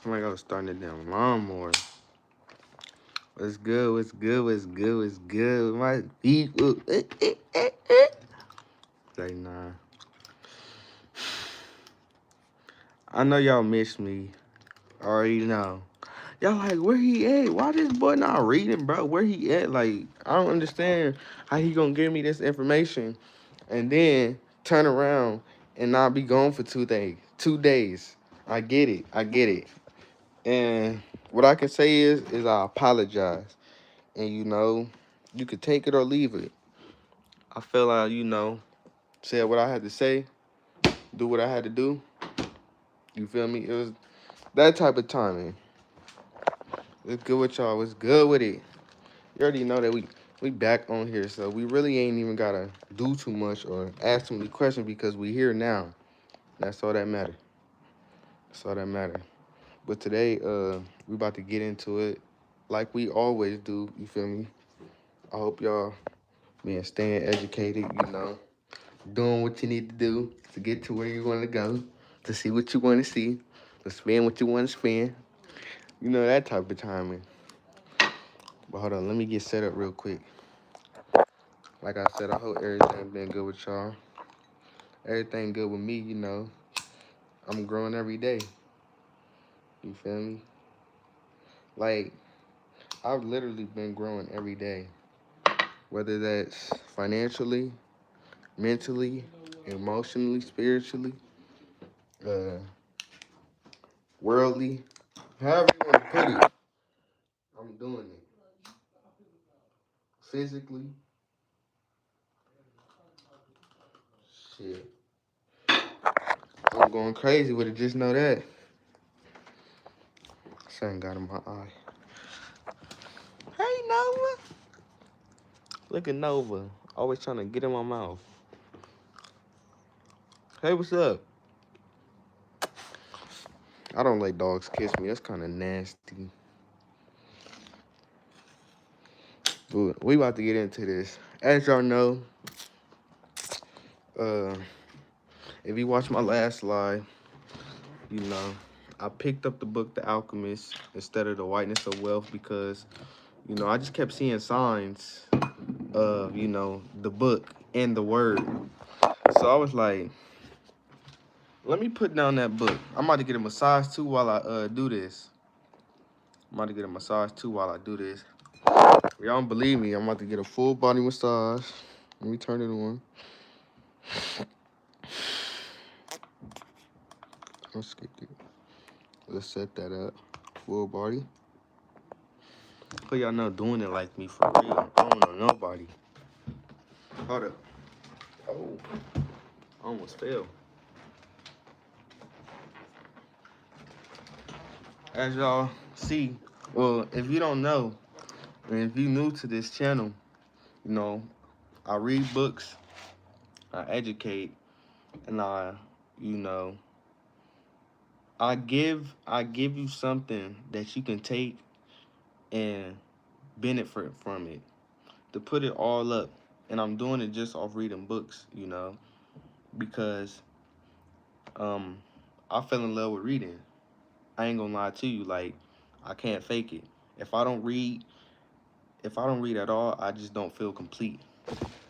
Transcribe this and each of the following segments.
I'm like I was starting a damn lawnmower. What's good? What's good? What's good? What's good? My people. Like, nah. I know y'all miss me. I already know. Y'all like, where he at? Why this boy not reading, bro? Where he at? Like, I don't understand how he gonna give me this information and then turn around and not be gone for 2 days. 2 days. I get it. I get it. And what I can say is I apologize. And you could take it or leave it. I feel like, said what I had to say, do what I had to do. You feel me? It was that type of timing. It's good with y'all. It's good with it. You already know that we back on here, so we really ain't even gotta do too much or ask too many questions because we here now. That's all that matter. That's all that matter. But today, we about to get into it like we always do. You feel me? I hope y'all being staying educated. Doing what you need to do to get to where you want to go, to see what you want to see, to spend what you want to spend. That type of timing. But hold on, let me get set up real quick. Like I said, I hope everything been good with y'all. Everything good with me, I'm growing every day. You feel me? Like, I've literally been growing every day. Whether that's financially, mentally, emotionally, spiritually, uh, worldly, however you want to put it, I'm doing it. Physically, shit. I'm going crazy with it, just know that. Something got in my eye. Hey, Nova. Look at Nova. Always trying to get in my mouth. Hey, what's up? I don't let dogs kiss me. That's kind of nasty. But we about to get into this. As y'all know, uh, if you watched my last live, you know, I picked up the book The Alchemist instead of The Whiteness of Wealth because, I just kept seeing signs of, the book and the word. So I was like, let me put down that book. I'm about to get a massage too while I do this. I'm about to get a massage too while I do this. If y'all don't believe me, I'm about to get a full body massage. Let me turn it on. Let's skip it. Let's set that up. Full body. But y'all not doing it like me for real. I don't know nobody. Hold up. Oh, I almost fell. As y'all see, well, if you don't know, and if you new to this channel, I read books, I educate, and you know, I give you something that you can take and benefit from it. To put it all up, and I'm doing it just off reading books, because I fell in love with reading. I ain't gonna lie to you, like I can't fake it. If I don't read, if I don't read at all, I just don't feel complete.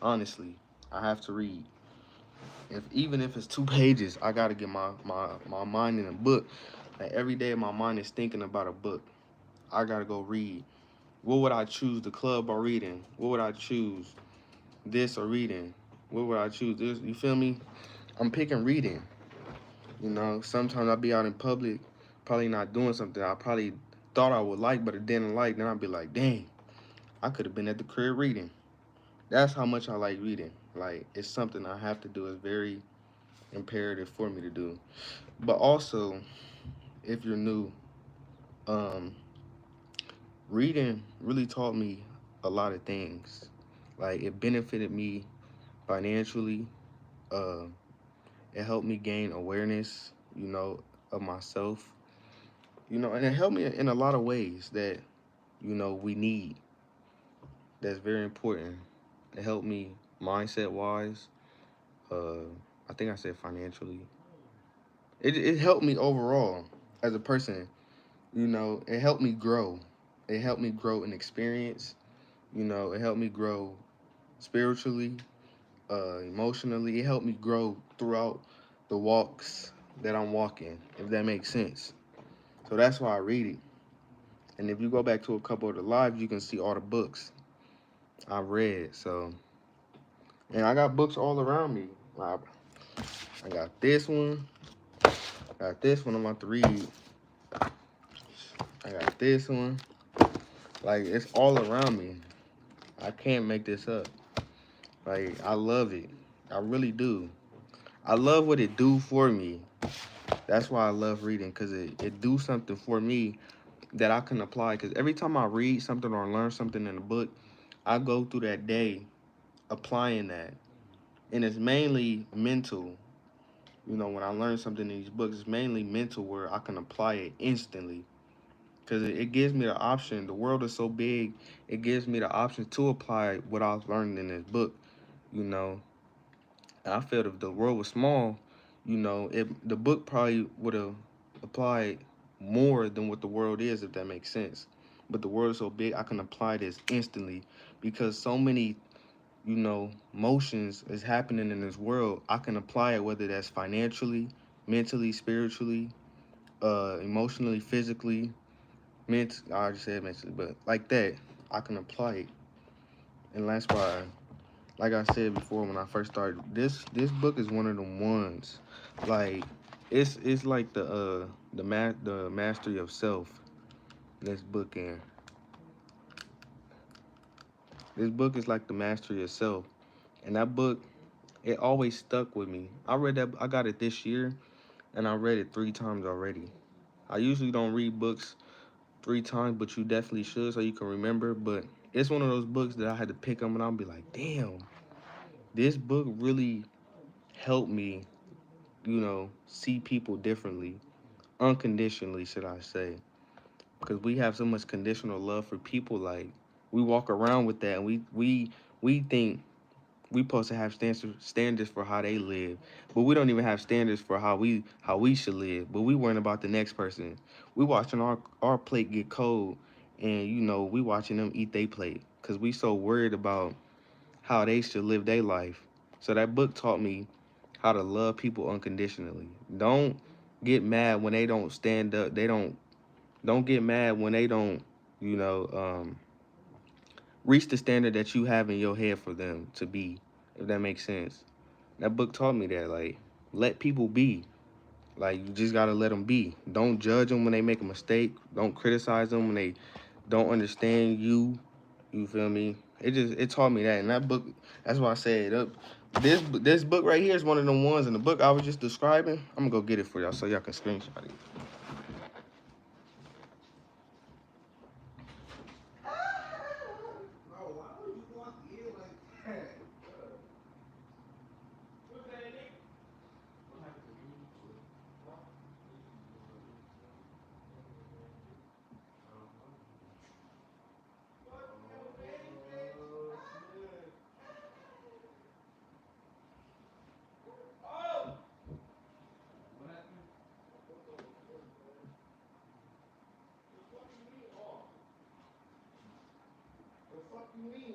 Honestly, I have to read. Even if it's 2 pages, I gotta get my mind in a book. Like every day, my mind is thinking about a book. I gotta go read. What would I choose? The club or reading? What would I choose? This or reading? What would I choose? This? You feel me? I'm picking reading. Sometimes I'll be out in public, probably not doing something I probably thought I would like, but it didn't like. Then I'll be like, dang, I could have been at the crib reading. That's how much I like reading. Like, it's something I have to do. It's very imperative for me to do. But also, if you're new, um, reading really taught me a lot of things. Like, it benefited me financially. Uh, it helped me gain awareness, of myself. And it helped me in a lot of ways that, we need. That's very important. It helped me mindset wise. Uh, I think I said financially. It helped me overall as a person. It helped me grow. It helped me grow in experience. It helped me grow spiritually, emotionally. It helped me grow throughout the walks that I'm walking, if that makes sense. So that's why I read it. And if you go back to a couple of the lives, you can see all the books I read. So, and I got books all around me. I got this one. Got this one I'm about to read. I got this one. Like, it's all around me. I can't make this up. Like, I love it. I really do. I love what it do for me. That's why I love reading, because it do something for me that I can apply. Because every time I read something or learn something in a book, I go through that day applying that. And it's mainly mental. When I learn something in these books, it's mainly mental where I can apply it instantly. Because it gives me the option. The world is so big, it gives me the option to apply what I was learning in this book, you know. And I felt if the world was small, the book probably would have applied more than what the world is, if that makes sense. But the world is so big, I can apply this instantly because so many, motions is happening in this world. I can apply it, whether that's financially, mentally, spiritually, emotionally, physically, I already said mentally, but like that, I can apply it. And that's why, like I said before when I first started, this book is one of the ones. Like it's like the mastery of self. This book in this book is like the mastery of self, and that book it always stuck with me. I read that. I got it this year, and I read it 3 times already. I usually don't read books 3 times, but you definitely should so you can remember. But it's one of those books that I had to pick up and I'll be like, damn, this book really helped me, see people differently, unconditionally, should I say. Because we have so much conditional love for people, like we walk around with that and we think we supposed to have standards for how they live, but we don't even have standards for how we should live. But we worrying about the next person. We watching our plate get cold, and we watching them eat their plate because we so worried about how they should live their life. So that book taught me how to love people unconditionally. Don't get mad when they don't stand up. Don't get mad when they don't, you know, um, reach the standard that you have in your head for them to be, if that makes sense. That book taught me that, like, let people be. Like, you just gotta let them be. Don't judge them when they make a mistake. Don't criticize them when they don't understand you. You feel me? It taught me that, and that book. That's why I said this book right here is one of the ones in the book I was just describing. I'm gonna go get it for y'all so y'all can screenshot it.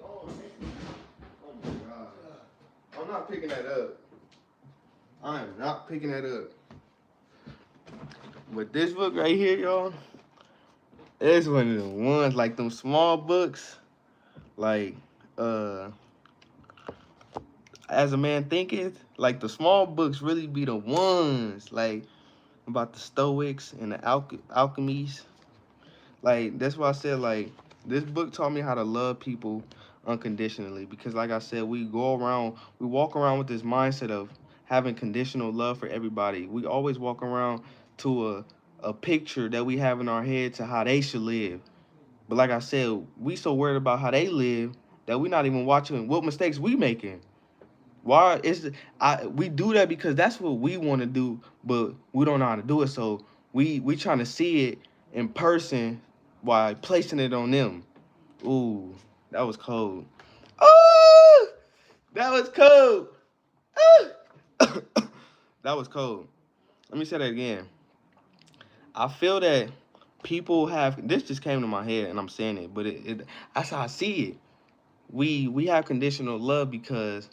Oh my God. I'm not picking that up. I am not picking that up. But this book right here, y'all, it's one of the ones like them small books. Like, as a man thinketh, like the small books really be the ones. Like about the Stoics and the alchemies. Like that's why I said like this book taught me how to love people unconditionally because like I said, we walk around with this mindset of having conditional love for everybody. We always walk around to a picture that we have in our head to how they should live. But like I said, we so worried about how they live that we not even watching what mistakes we making. Why is we do that because that's what we want to do, but we don't know how to do it. So we trying to see it in person while placing it on them. Ooh, that was cold. Oh, that was cold. That was cold. Let me say that again. I feel that people have, this just came to my head and I'm saying it, but that's how I see it. We have conditional love because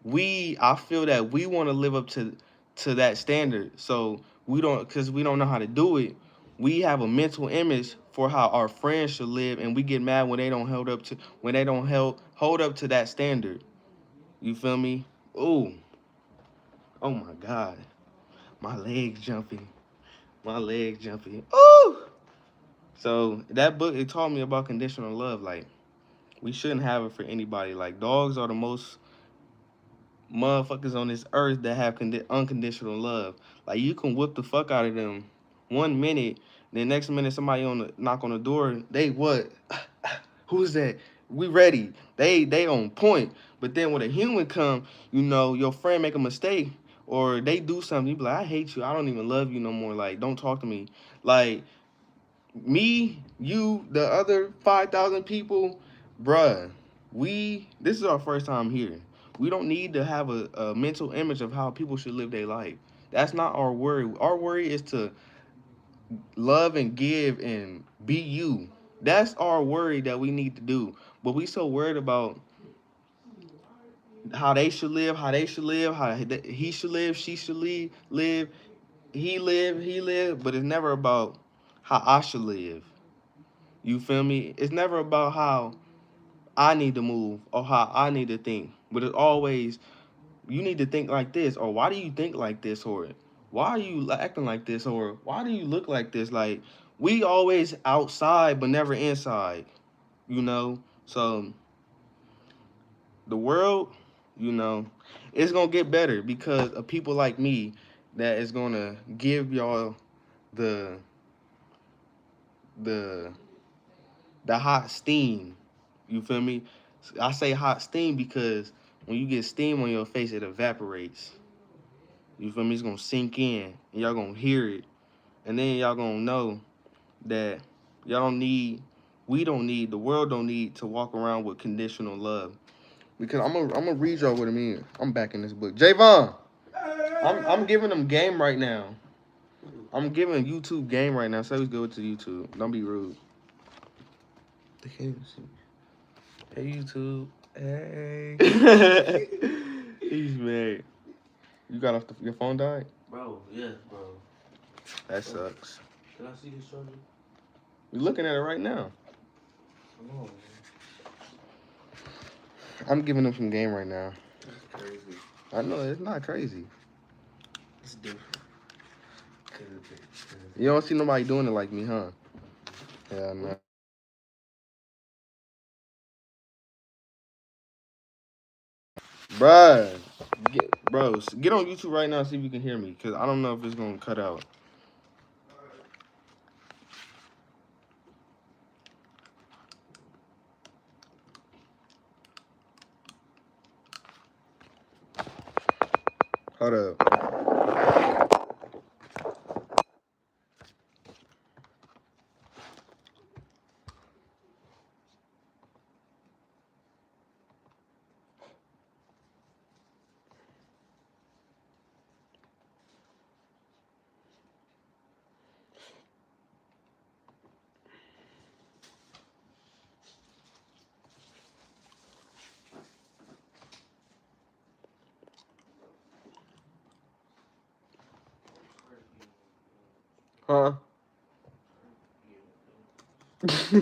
I feel that we want to live up to that standard. So we don't, because we don't know how to do it. We have a mental image for how our friends should live, and we get mad when they don't hold up to that standard. You feel me? Oh, oh my God, my legs jumping, my legs jumping. Ooh. So that book, it taught me about conditional love. Like, we shouldn't have it for anybody. Like, dogs are the most motherfuckers on this earth that have unconditional love. Like, you can whip the fuck out of them 1 minute, the next minute somebody knock on the door. They what? Who's that? We ready. They on point. But then when a human come, your friend make a mistake or they do something, you be like, I hate you. I don't even love you no more. Like, don't talk to me. Like, me, you, the other 5,000 people, bruh, this is our first time here. We don't need to have a mental image of how people should live their life. That's not our worry. Our worry is to love and give and be you. That's our worry that we need to do. But we so worried about how they should live, how he should live, she should live, he live, but it's never about how I should live. You feel me? It's never about how I need to move or how I need to think. But it's always, you need to think like this, or why do you think like this, or why are you acting like this, or why do you look like this? Like, we always outside but never inside, So the world, you know, it's gonna get better because of people like me that is gonna give y'all the the the hot steam. You feel me? I say hot steam because when you get steam on your face, it evaporates. You feel me? It's gonna sink in, and y'all gonna hear it, and then y'all gonna know that y'all don't need, the world don't need to walk around with conditional love. Because I'm gonna read y'all what it means. I'm back in this book. Javon, I'm giving them game right now. I'm giving YouTube game right now. So let's go to YouTube. Don't be rude. They can't see. Hey YouTube. Hey. He's mad. You got off your phone died? Bro, yes, bro. That sucks. Can I see this charger? You're looking at it right now. Come on, man. I'm giving them some game right now. That's crazy. I know, it's not crazy. It's different. You don't see nobody doing it like me, huh? Yeah, no. Bruh, get on YouTube right now and see if you can hear me, because I don't know if it's going to cut out. Hold up. Huh? That's the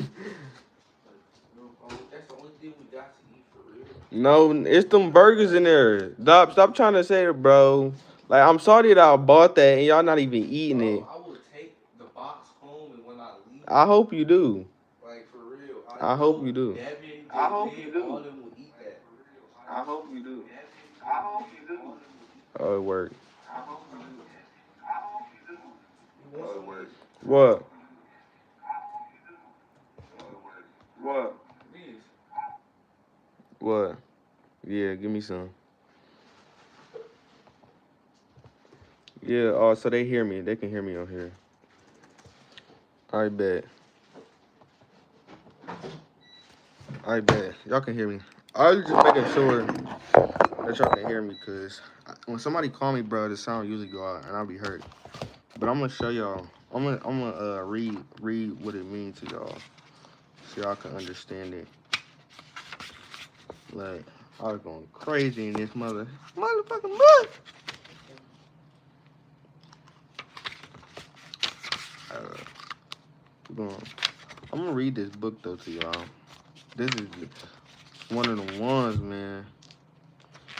only thing we got to eat for real. No, it's them burgers in there. Stop trying to say it, bro. Like, I'm sorry that I bought that and y'all not even eating it. I will take the box home, and when I leave, I hope you do. like for real, I hope you do. Devin, I hope you do. all of them will eat that. I hope you do. I hope you do. Oh, it worked. I hope you do. Oh, it worked. What? What? Please. What? Yeah, give me some. Yeah, oh, so they hear me. They can hear me on here. I bet. I bet. Y'all can hear me. I was just making sure that y'all can hear me, because when somebody call me, bro, the sound usually go out, and I'll be hurt. But I'm going to show y'all I'm gonna read what it means to y'all, so y'all can understand it. Like I was going crazy in this motherfucking book. Uh, we're going I'm gonna read this book though to y'all. This is one of the ones, man.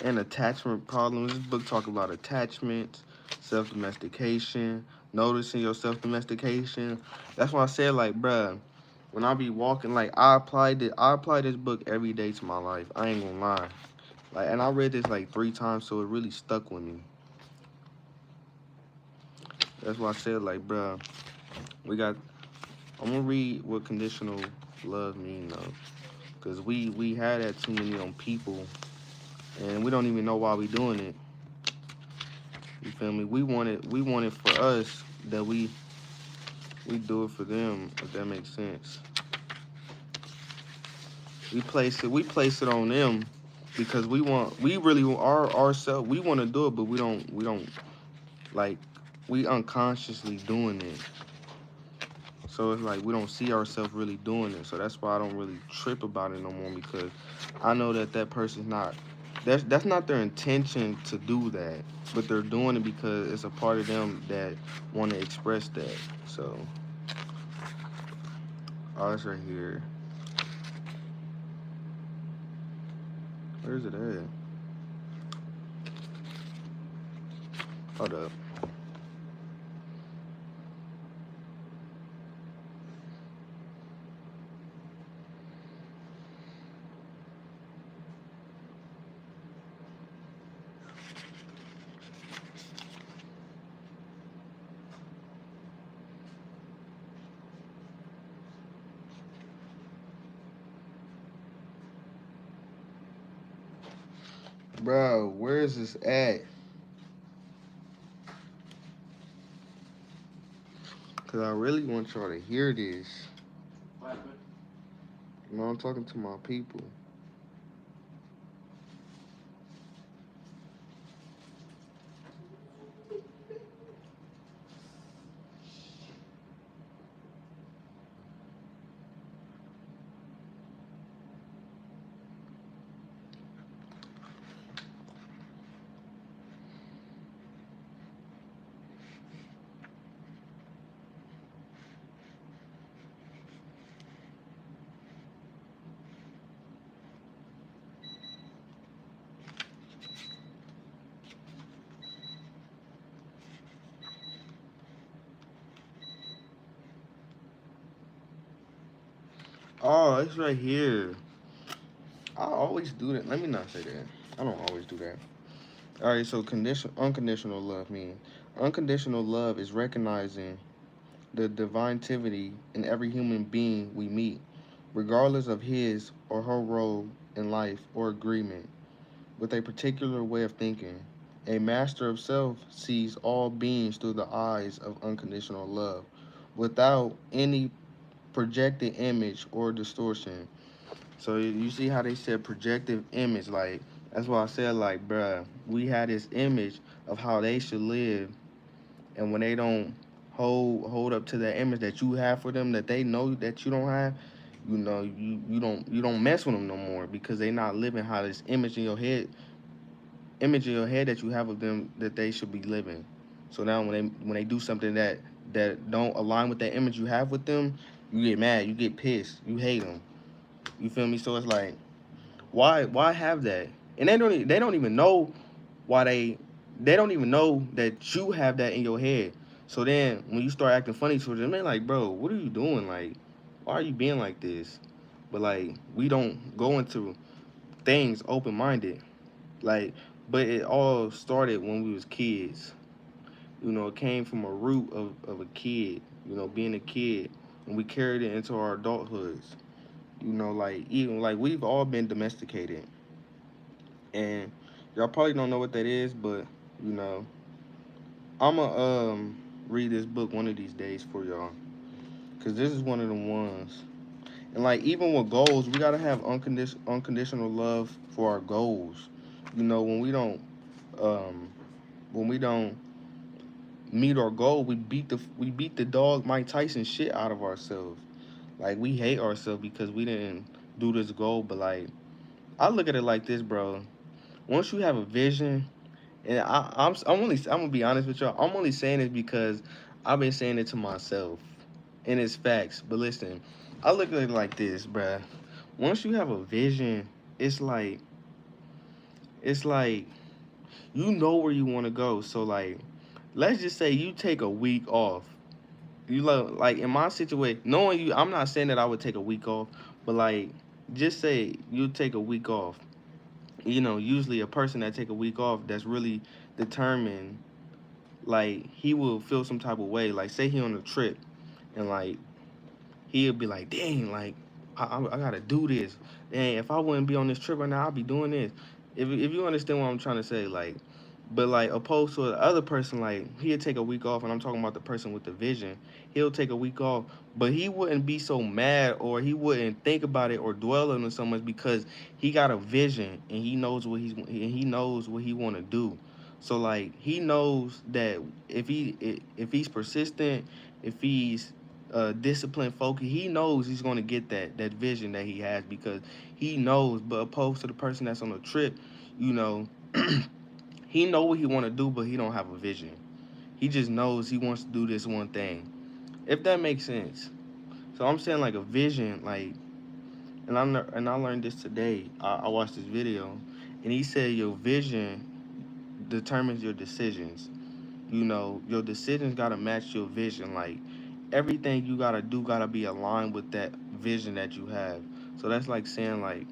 And attachment problems. This book talk about attachments, self domestication, noticing your self domestication. That's why I said like, bruh, when I be walking, like I apply this book every day to my life. I ain't gonna lie. Like, and I read this like 3 times, so it really stuck with me. That's why I said like, bruh, we got. I'm gonna read what conditional love mean though, cause we had that too many on people, and we don't even know why we doing it. You feel me? We want it for us that we do it for them. If that makes sense. We place it on them because we really are ourselves. We want to do it, but we don't like we unconsciously doing it. So it's like we don't see ourselves really doing it. So that's why I don't really trip about it no more because I know that that person's not. That's not their intention to do that, but they're doing it because it's a part of them that want to express that. So, oh, it's right here. Where's it at? Hold up, bro. Where is this at? Cause I really want y'all to hear this. What happened? You know, I'm talking to my people. Oh, it's right here. I always do that. Let me not say that. I don't always do that. All right, so unconditional love means unconditional love is recognizing the divinity in every human being we meet, regardless of his or her role in life or agreement with a particular way of thinking. A master of self sees all beings through the eyes of unconditional love, without any projected image or distortion. So you see how they said projective image, like that's why I said like, bruh, we had this image of how they should live, and when they don't hold up to that image that you have for them that they know that you don't have, you know you don't mess with them no more because they not living how this image in your head that you have of them that they should be living. So now when they do something that don't align with that image you have with them, you get mad, you get pissed, you hate them. You feel me? So it's like why have that? And they don't even know why they don't even know that you have that in your head. So then when you start acting funny towards them, they're like, bro, what are you doing? Like, why are you being like this? But like we don't go into things open minded. Like, but it all started when we was kids. You know, it came from a root of a kid, being a kid. And we carried it into our adulthoods. Like even like we've all been domesticated. And y'all probably don't know what that is, but you know, I'ma read this book one of these days for y'all, cause this is one of the ones. And like even with goals, we gotta have unconditional love for our goals. You know, um when we don't meet our goal, we beat the dog Mike Tyson shit out of ourselves. Like we hate ourselves because we didn't do this goal. But like I look at it like this, bro. Once you have a vision, and I'm gonna be honest with y'all. I'm only saying this because I've been saying it to myself, and it's facts. But listen, I look at it like this, bruh. Once you have a vision, it's like it's like you know where you want to go. So like, let's just say you take a week off. You like in my situation, knowing you, I'm not saying that I would take a week off, but like just say you take a week off. Usually a person that take a week off that's really determined, like he will feel some type of way. Like say he on a trip and like he'll be like, dang, like I gotta do this. Dang, if I wouldn't be on this trip right now, I'd be doing this. If you understand what I'm trying to say, like, but like opposed to the other person, like he'll take a week off, and I'm talking about the person with the vision. He'll take a week off, but he wouldn't be so mad or he wouldn't think about it or dwell on it so much because he got a vision and he knows what he want to do. So like he knows that if he's persistent, if he's disciplined focus, he knows he's going to get that vision that he has because he knows. But opposed to the person that's on a trip, you know, he know what he want to do, but he don't have a vision. He just knows he wants to do this one thing. If that makes sense. So I'm saying like a vision, like, and I learned this today. I watched this video, and he said your vision determines your decisions. Your decisions gotta match your vision. Like everything you gotta do gotta be aligned with that vision that you have. So that's like saying like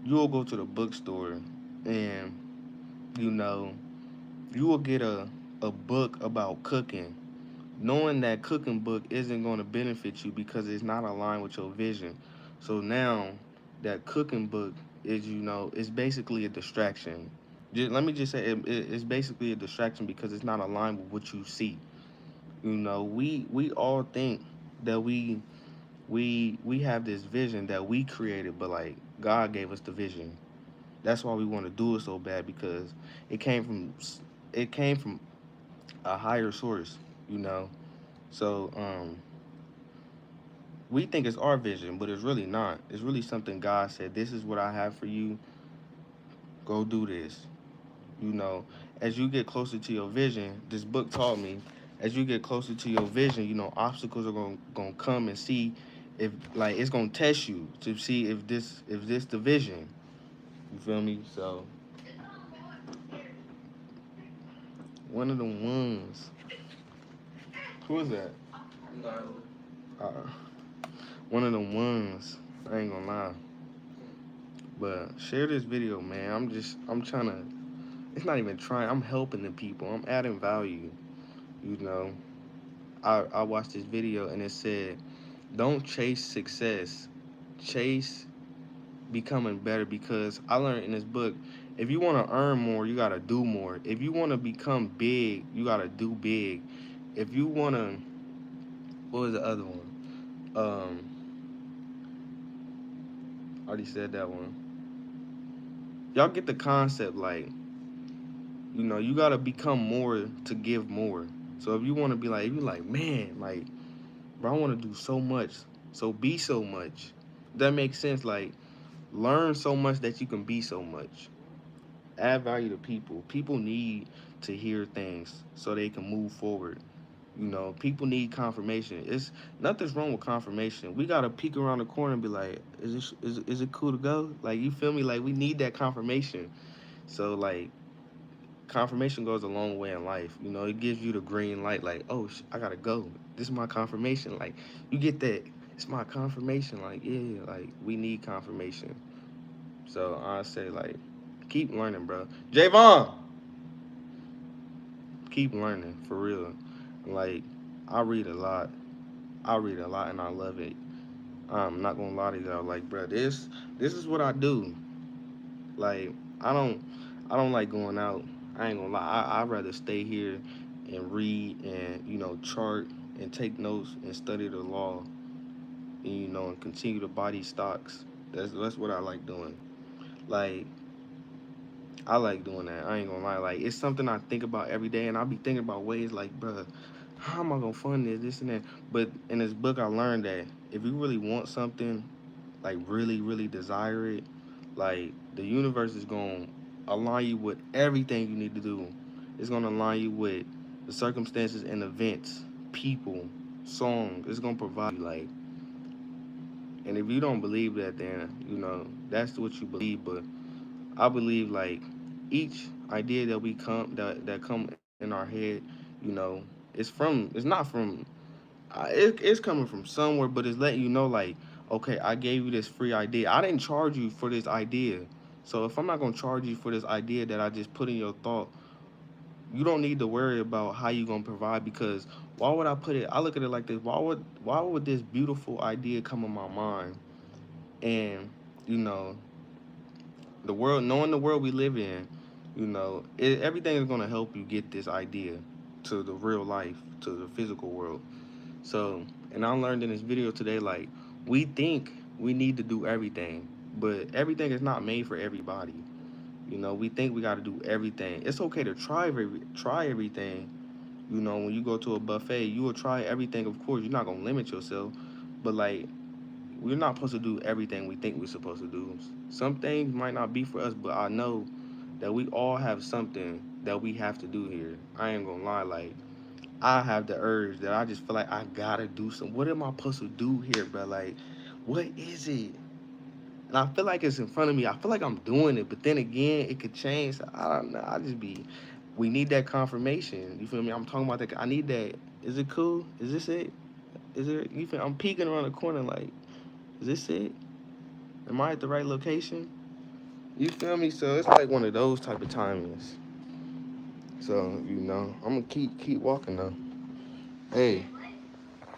you'll go to the bookstore and you know you will get a book about cooking, knowing that cooking book isn't going to benefit you because it's not aligned with your vision. So now that cooking book is basically a distraction. Let me just say it's basically a distraction because it's not aligned with what you see. We all think that we have this vision that we created, but like God gave us the vision. That's why we want to do it so bad because it came from it came from a higher source, you know. So we think it's our vision, but it's really not. It's really something God said. This is what I have for you. Go do this. You know, as you get closer to your vision, this book taught me, as you get closer to your vision, obstacles are gonna come and see if like it's gonna test you to see if this the vision. You feel me? So one of the ones. Who is that? No. Uh, one of the ones. I ain't gonna lie. But share this video, man. I'm trying to. It's not even trying. I'm helping the people. I'm adding value. You know. I watched this video and it said, "Don't chase success. Chase becoming better." Because I learned in this book, if you want to earn more, you gotta do more. If you want to become big, you gotta do big. If you wanna, what was the other one? I already said that one. Y'all get the concept, like you gotta become more to give more. So if you want to be like, if you like, man, like, bro, I want to do so much, so be so much. That makes sense. Like, learn so much that you can be so much. Add value to people. People need to hear things so they can move forward. People need confirmation. It's nothing's wrong with confirmation. We gotta peek around the corner and be like, is it cool to go? Like, you feel me? Like, we need that confirmation. So like confirmation goes a long way in life. It gives you the green light, like, oh, I gotta go. This is my confirmation. Like, you get that. It's my confirmation. Like, yeah, like we need confirmation. So I say, like, keep learning, bro. Javon, keep learning for real. Like, I read a lot. I read a lot, and I love it. I'm not gonna lie to y'all. Like, bro, this is what I do. Like, I don't I don't like going out. I ain't gonna lie. I'd rather stay here and read and chart and take notes and study the law and and continue to buy these stocks. That's what I like doing. Like I like doing that. I ain't gonna lie. Like it's something I think about every day, and I be thinking about ways like, bruh, how am I gonna fund this and that? But in this book, I learned that if you really want something, like really, really desire it, like the universe is gonna align you with everything you need to do. It's gonna align you with the circumstances and events, people, songs. It's gonna provide you like. And if you don't believe that, then that's what you believe. But I believe like each idea that we come that come in our head, you know, it's not from it's coming from somewhere, but it's letting you know like, okay, I gave you this free idea. I didn't charge you for this idea. So if I'm not gonna charge you for this idea that I just put in your thought, you don't need to worry about how you gonna provide because why would I put it? I look at it like this. Why would this beautiful idea come in my mind and you know the world, knowing the world we live in, everything is gonna help you get this idea to the real life, to the physical world. So, and I learned in this video today, like, we think we need to do everything, but everything is not made for everybody. We think we got to do everything. It's okay to try everything. When you go to a buffet, you will try everything. Of course, you're not gonna limit yourself, but like, we're not supposed to do everything we think we're supposed to do. Some things might not be for us, but I know that we all have something that we have to do here. I ain't gonna lie, like I have the urge that I just feel like I gotta do something. What am I supposed to do here, bro? Like, what is it? And I feel like it's in front of me. I feel like I'm doing it, but then again, it could change. So I don't know. We need that confirmation. You feel me? I'm talking about that. I need that. Is it cool? Is this it? Is it? You feel? I'm peeking around the corner. Like, is this it? Am I at the right location? You feel me? So it's like one of those type of timings. So I'm gonna keep walking though. Hey,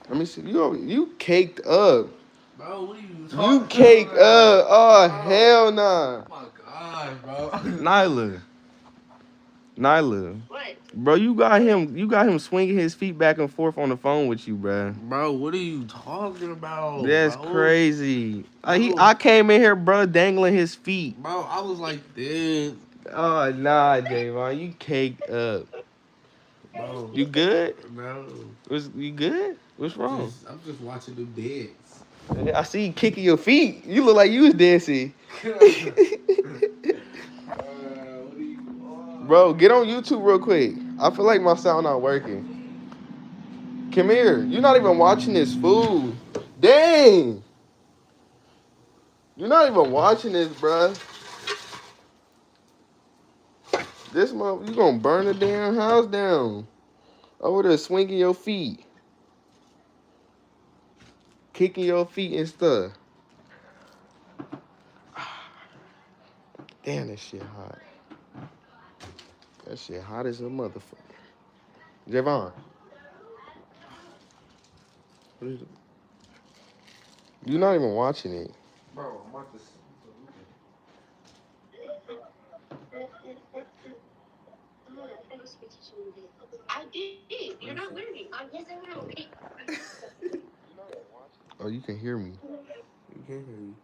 let me see. You caked up. Bro, what are you You talking caked about? up. Oh Bro, hell oh nah. my gosh, bro. Nyla. What? Bro, you got him swinging his feet back and forth on the phone with you, bro. Bro, what are you talking about, That's bro? crazy. Bro, I came in here, bro, dangling his feet. bro, I was like this, Oh nah, Javon, you caked up. bro. You good? Bro, You good? What's wrong? I'm just watching them dance. I see you kicking your feet. You look like you was dancing. What are you Bro, get on YouTube real quick. I feel like my sound not working. Come here. You're not even watching this food. Dang. You're not even watching this, bruh. This month, you gonna burn the damn house down. Over there swinging your feet. Kicking your feet and stuff. Damn, that shit hot. That shit hot as a motherfucker. Javon. What is it? You're not even watching it. Bro, I'm about to. I did. You're not learning. I'm yes, I know. Oh, you can hear me. You can't hear you.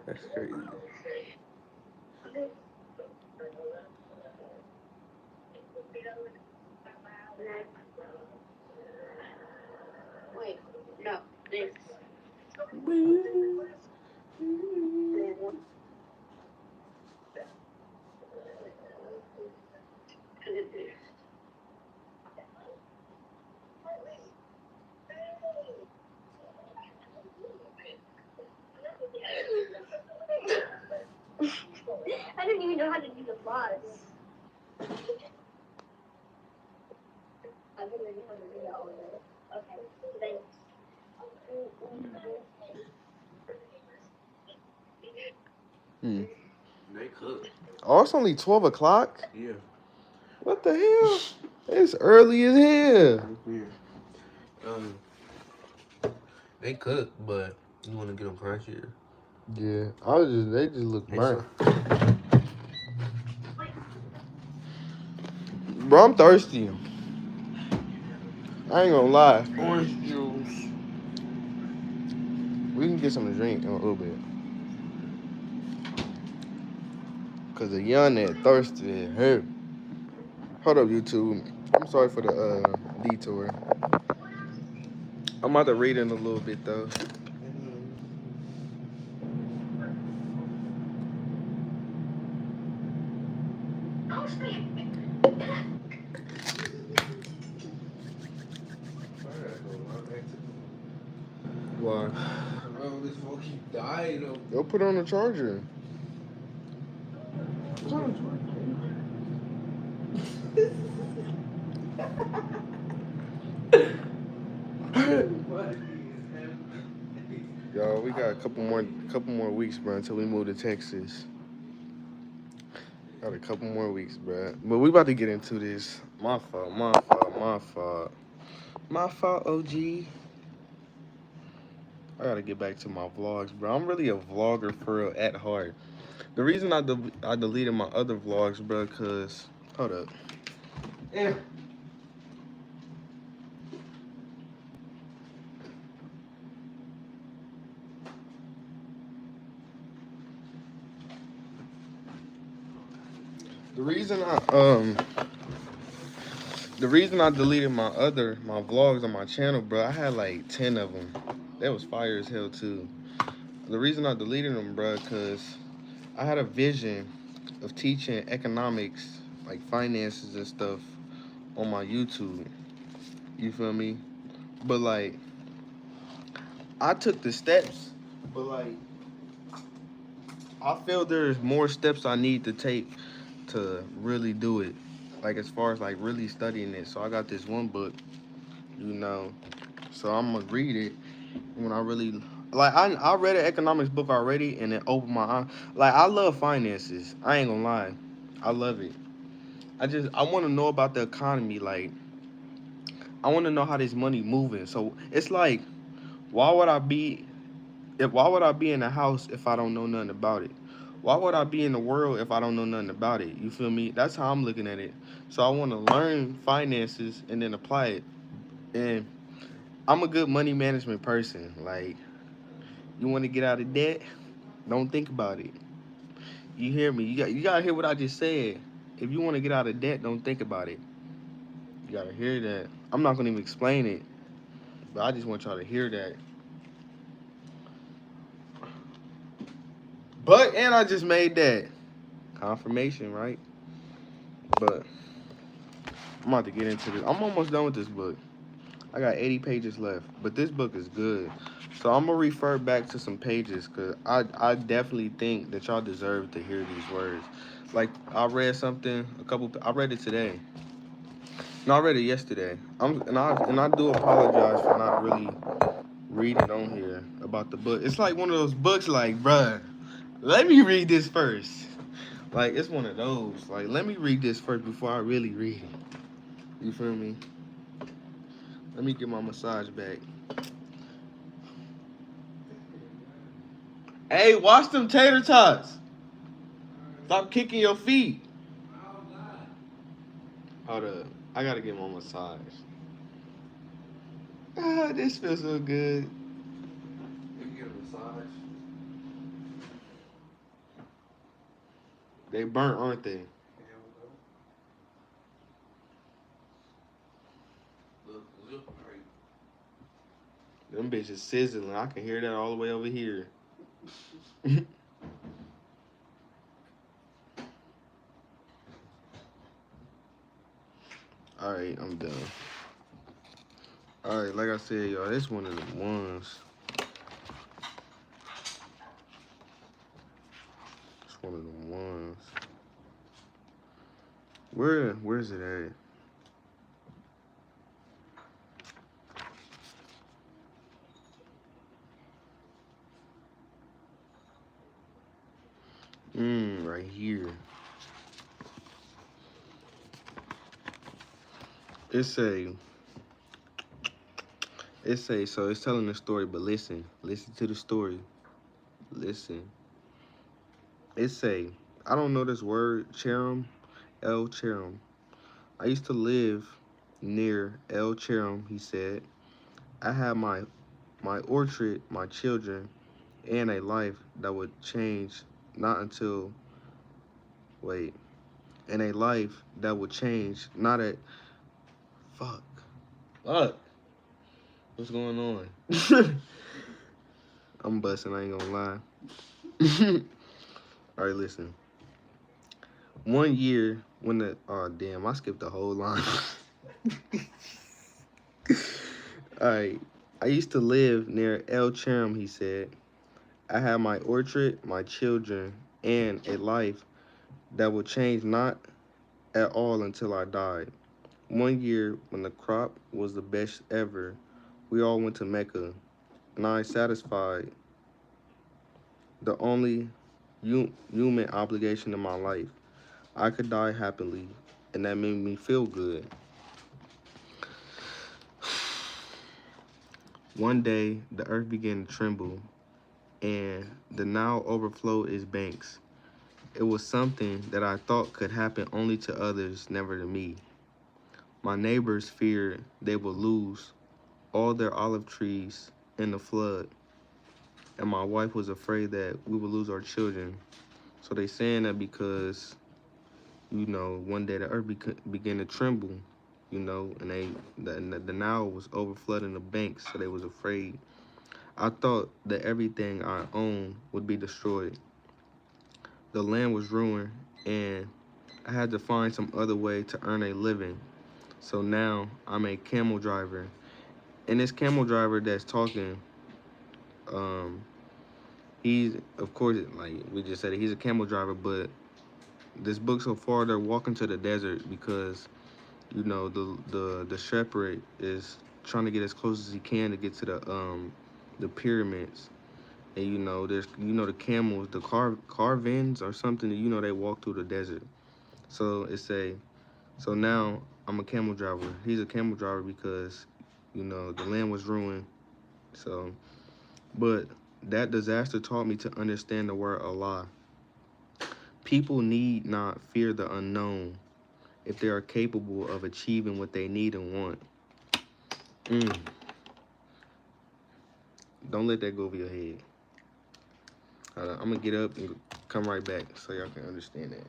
That's crazy. Wait, no, this. I don't even know how to do the buzz. I don't even know how to do that all day. Okay, thanks. They cook. Oh, it's only 12 o'clock? Yeah. What the hell? It's early as hell. Yeah. They cook, but you want to get them crunchier. Yeah, they just look burnt. Bro, I'm thirsty. I ain't gonna lie. Orange juice. We can get something to drink in a little bit. Cause the young that thirsty. Hey, hold up, YouTube. I'm sorry for the detour. I'm about to read in a little bit though. Oh, shit. Why? Bro, this phone keep dying though. Go put on the charger. Y'all, we got a couple more weeks, bro, until we move to Texas. Got a couple more weeks, bro. But we about to get into this. My fault, my fault, my fault. My fault, OG. I gotta get back to my vlogs, bro. I'm really a vlogger for real at heart. The reason I deleted my other vlogs, bro, cause hold up. Yeah. The reason I deleted my vlogs on my channel, bro, I had like 10 of them. That was fire as hell too. The reason I deleted them, bro, cause I had a vision of teaching economics, like finances and stuff, on my YouTube. You feel me? But like, I took the steps, but like, I feel there's more steps I need to take to really do it. Like as far as like really studying it. So I got this one book, you know. So I'm gonna read it when I really like. I read an economics book already, and it opened my eye. Like I love finances. I ain't gonna lie, I love it. I want to know about the economy. Like I want to know how this money moving. So it's like, why would I be why would I be in the house if I don't know nothing about it? Why would I be in the world if I don't know nothing about it? You feel me? That's how I'm looking at it. So I want to learn finances and then apply it. And I'm a good money management person. Like, you want to get out of debt? Don't think about it. You hear me? You gotta hear what I just said. If you want to get out of debt, don't think about it. You gotta hear that. I'm not gonna even explain it, but I just want y'all to hear that. But and I just made that confirmation, right? But I'm about to get into this. I'm almost done with this book. I got 80 pages left, but this book is good. So I'm gonna refer back to some pages because I definitely think that y'all deserve to hear these words. Like I read something I read it today. No, I read it yesterday. And I do apologize for not really reading on here about the book. It's like one of those books like, bruh, let me read this first. Like it's one of those. Like let me read this first before I really read it. You feel me? Let me get my massage back. Hey, watch them tater tots. Stop kicking your feet. Hold up. I gotta get my massage. Ah, this feels so good. You can get a massage. They burnt, aren't they? Look, right. Them bitches sizzling. I can hear that all the way over here. All right, I'm done. All right, like I said, y'all, this one of the ones. It's one of the ones. Where's it at? Right here. It's a. So it's telling the story, but listen to the story. Listen. It's a. I don't know this word, cherum, El cherum. I used to live near El Cherim, he said. I had my orchard, my children, and a life that would change not until wait, and a life that would change not at fuck. Fuck. What's going on? I'm busting, I ain't gonna lie. Alright, listen. 1 year when the oh damn, I skipped the whole line. Alright. I used to live near El Cherim, he said. I had my orchard, my children, and a life that would change not at all until I died. 1 year when the crop was the best ever, we all went to Mecca, and I satisfied the only human obligation in my life. I could die happily, and that made me feel good. One day, the earth began to tremble, and the Nile overflowed its banks. It was something that I thought could happen only to others, never to me. My neighbors feared they would lose all their olive trees in the flood, and my wife was afraid that we would lose our children. So they saying that because, one day the earth began to tremble, and the Nile was overflooding the banks, so they was afraid. I thought that everything I owned would be destroyed. The land was ruined, and I had to find some other way to earn a living. So now I'm a camel driver. And this camel driver that's talking, um, he's, of course, like we just said, he's a camel driver, but this book so far, they're walking to the desert because, the shepherd is trying to get as close as he can to get to the pyramids. And, there's, the camels, the carvins or something, they walk through the desert. So so now I'm a camel driver. He's a camel driver because, the land was ruined. So, but that disaster taught me to understand the word Allah. People need not fear the unknown if they are capable of achieving what they need and want. Mm. Don't let that go over your head. I'm gonna get up and come right back so y'all can understand that.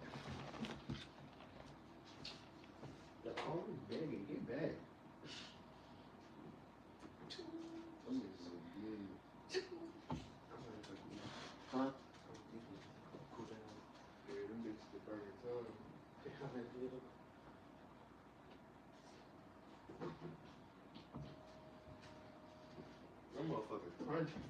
Oh, begging, get back. Huh? Yeah, them bitches the burning tongue. Them motherfuckers crunchy.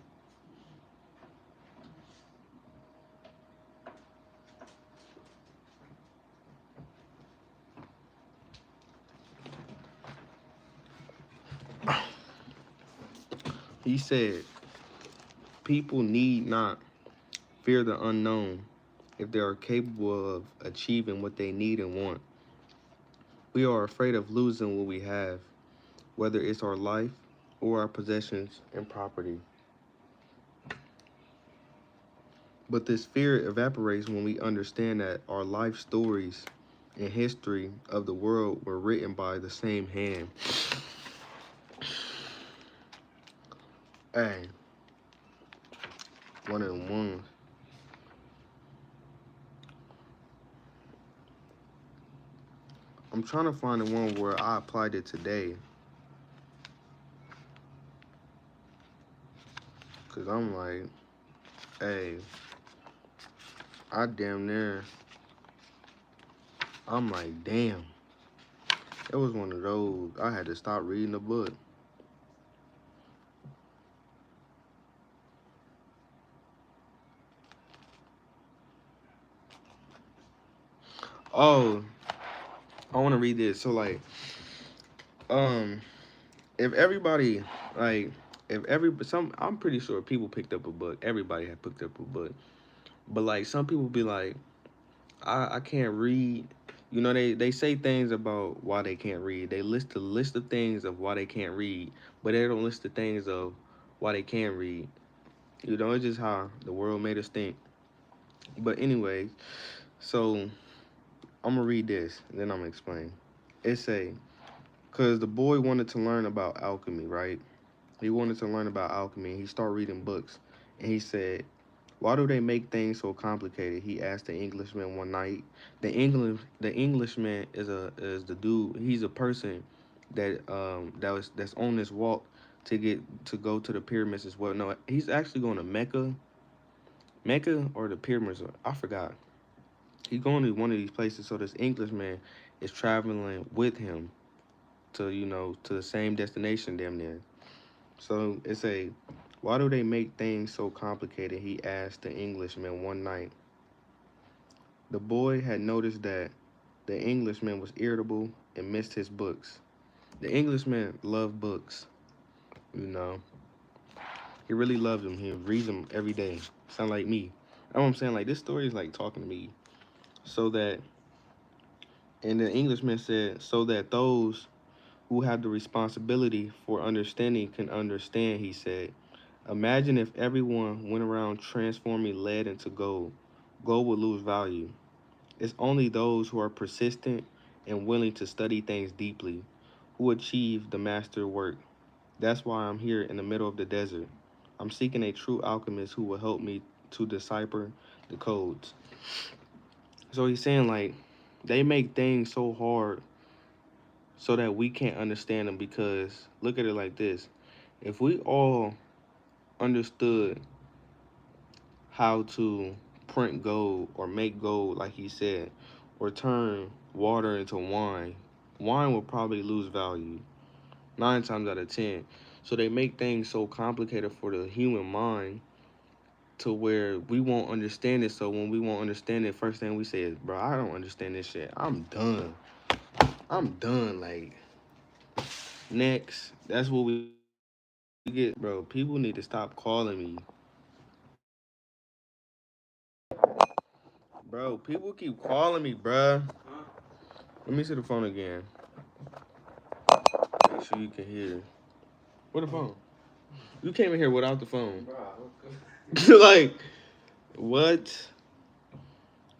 He said, people need not fear the unknown if they are capable of achieving what they need and want. We are afraid of losing what we have, whether it's our life or our possessions and property. But this fear evaporates when we understand that our life stories and history of the world were written by the same hand. Hey, one of them ones. I'm trying to find the one where I applied it today. Cause I'm like, hey, I damn near, I'm like, damn. It was one of those, I had to stop reading the book. Oh, I want to read this. So like, um, if everybody like, if every I'm pretty sure people picked up a book. Everybody had picked up a book, but like some people be like, I can't read. They say things about why they can't read. They list a list of things of why they can't read, but they don't list the things of why they can read. It's just how the world made us think. But anyway, so I'm gonna read this and then I'm gonna explain. It say, Cause the boy wanted to learn about alchemy, right? He wanted to learn about alchemy. And he started reading books, and he said, "Why do they make things so complicated?" He asked the Englishman one night. The Englishman is the dude. He's a person that's on this walk to go to the pyramids as well. No, he's actually going to Mecca or the pyramids. I forgot. He's going to one of these places. So this Englishman is traveling with him to to the same destination damn near. So it's a why do they make things so complicated? He asked the Englishman one night. The boy had noticed that the Englishman was irritable and missed his books. The Englishman loved books, you know. He really loved them. He reads them every day. Sound like me. That's what I'm saying. Like this story is like talking to me. So that and the Englishman said, so that those who have the responsibility for understanding can understand, he said. Imagine if everyone went around transforming lead into gold. Gold would lose value. It's only those who are persistent and willing to study things deeply who achieve the master work. That's why I'm here in the middle of the desert. I'm seeking a true alchemist who will help me to decipher the codes. So he's saying like they make things so hard so that we can't understand them because look at it like this. If we all understood how to print gold or make gold, like he said, or turn water into wine, wine will probably lose value 9 times out of 10. So they make things so complicated for the human mind to where we won't understand it. So when we won't understand it, first thing we say is, bro, I don't understand this shit. I'm done. I'm done. Like, next. That's what we get, bro. People need to stop calling me. Bro, people keep calling me, bruh. Huh? Let me see the phone again. Make sure you can hear. What the phone? You came in here without the phone. Bro, Like, what?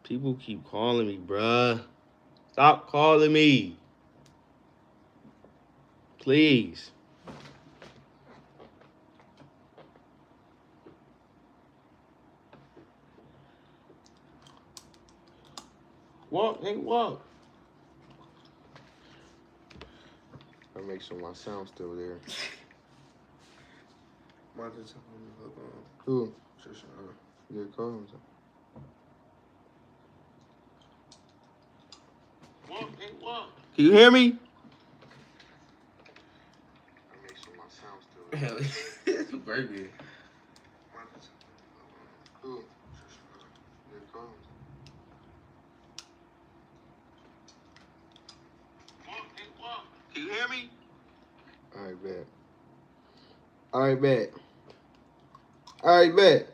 People keep calling me, bruh. Stop calling me. Please. Walk, ain't walk. I make sure my sound's still there. Why did you tell me to look on? Who? Shoshana. Yeah, call him. Walk, ain't walk. Can you hear me? I make sure my sound's still there. Hell, it's a burger. Who? Yeah, call him. Walk, ain't walk. Can you hear me? All right, bet. All right, bet. All right, bet.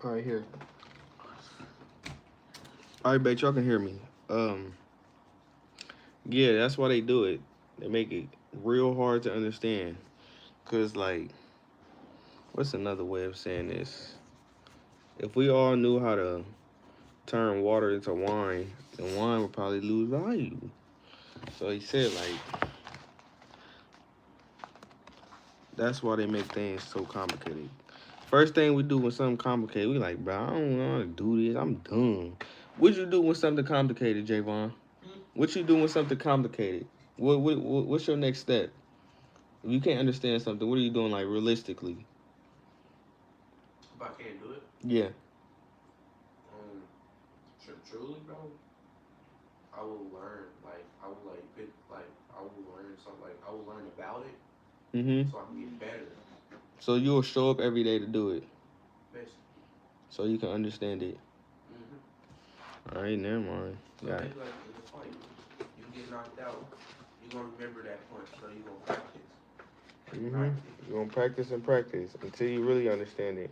All right, here. All right, bet y'all can hear me. Um, yeah, that's why they do it. They make it real hard to understand. Cause like, what's another way of saying this? If we all knew how to turn water into wine, then wine would probably lose value. So he said like, that's why they make things so complicated. First thing we do when something complicated, we like, bro, I don't know how to do this. I'm done. What you do when something complicated, Javon? What you do when something complicated? What's your next step? If you can't understand something, what are you doing like realistically? If I can't do it, Yeah. truly, bro, I will learn. Like, I will like pick. Like, I will learn something. Like, I will learn about it Mm-hmm. so I can get better. So you'll show up every day to do it, Basically. so you can understand it. All right, never mind. So Yeah. basically, like in a fight, you get knocked out. You're gonna remember that punch, so you're gonna practice. Mm-hmm. You're gonna practice and practice until you really understand it.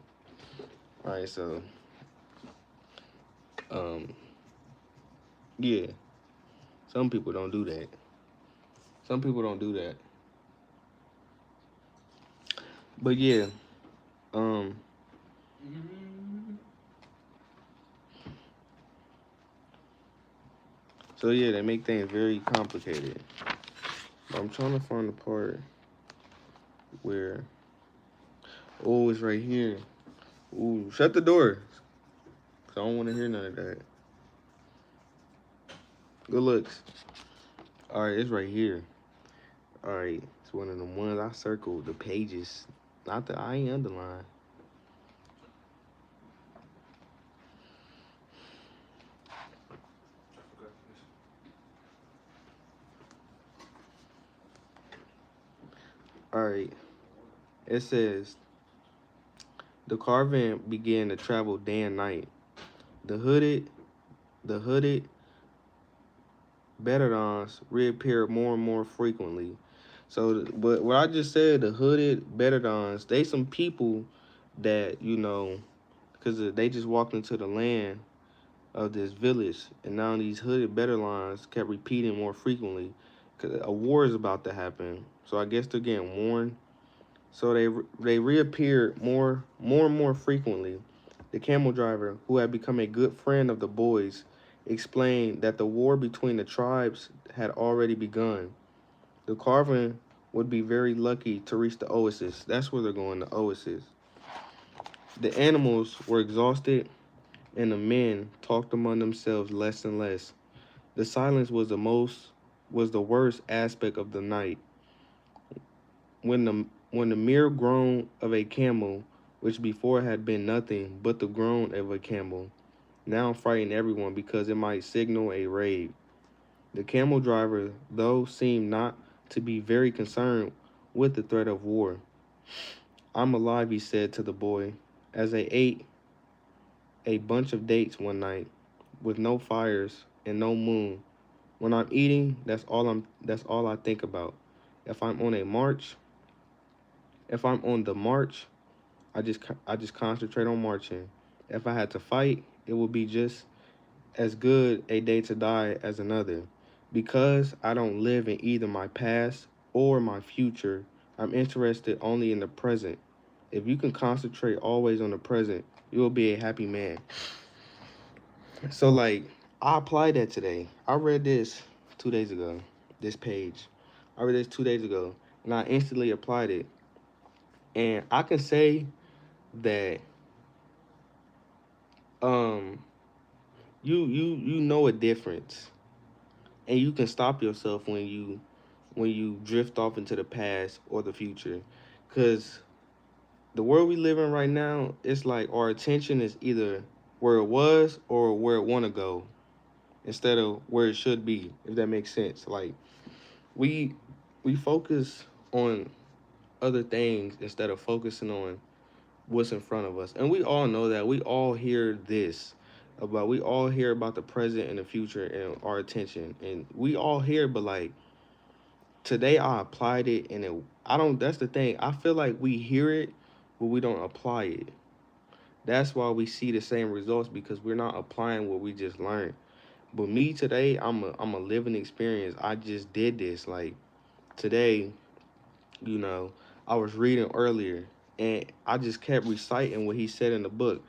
All right, so um, yeah. Some people don't do that. Some people don't do that. But yeah. Um. Mm, So yeah, they make things very complicated. But I'm trying to find the part where oh, it's right here. Ooh, shut the door. Cause I don't want to hear none of that. Good looks. All right, it's right here. All right, it's one of the ones I circled. The pages, not the I ain't underlined. I forgot this. All right, it says the caravan began to travel day and night. The hooded, the hooded Betadons reappeared more and more frequently. So, but what I just said, the hooded Betadons, they some people that because they just walked into the land of this village, and now these hooded Betadons kept repeating more frequently, because a war is about to happen. So I guess they're getting warned. So they reappeared more and more frequently. The camel driver, who had become a good friend of the boys, explained that the war between the tribes had already begun. The caravan would be very lucky to reach the oasis. That's where they're going, the oasis. The animals were exhausted, and the men talked among themselves less and less. The silence was the worst aspect of the night. When the mere groan of a camel, which before had been nothing but the groan of a camel, now frightened everyone because it might signal a raid. The camel driver, though, seemed not to be very concerned with the threat of war. I'm alive, he said to the boy, as they ate a bunch of dates one night, with no fires and no moon. When I'm eating, that's all I think about. If I'm on a march, if I'm on the march, I just concentrate on marching. If I had to fight, it would be just as good a day to die as another. Because I don't live in either my past or my future, I'm interested only in the present. If you can concentrate always on the present, you will be a happy man. So, like, I applied that today. I read this 2 days ago, this page. I read this 2 days ago, and I instantly applied it. And I can say that um you know a difference, and you can stop yourself when you drift off into the past or the future, because the world we live in right now, it's like our attention is either where it was or where it want to go instead of where it should be, if that makes sense. Like we we focus on other things instead of focusing on what's in front of us. And we all know that. We all hear this about we all hear about the present and the future and our attention. And we all hear, but like today I applied it, and I don't that's the thing. I feel like we hear it, but we don't apply it. That's why we see the same results, because we're not applying what we just learned. But me today, I'm a living experience. I just did this. Like today, you know, I was reading earlier, and I just kept reciting what he said in the book.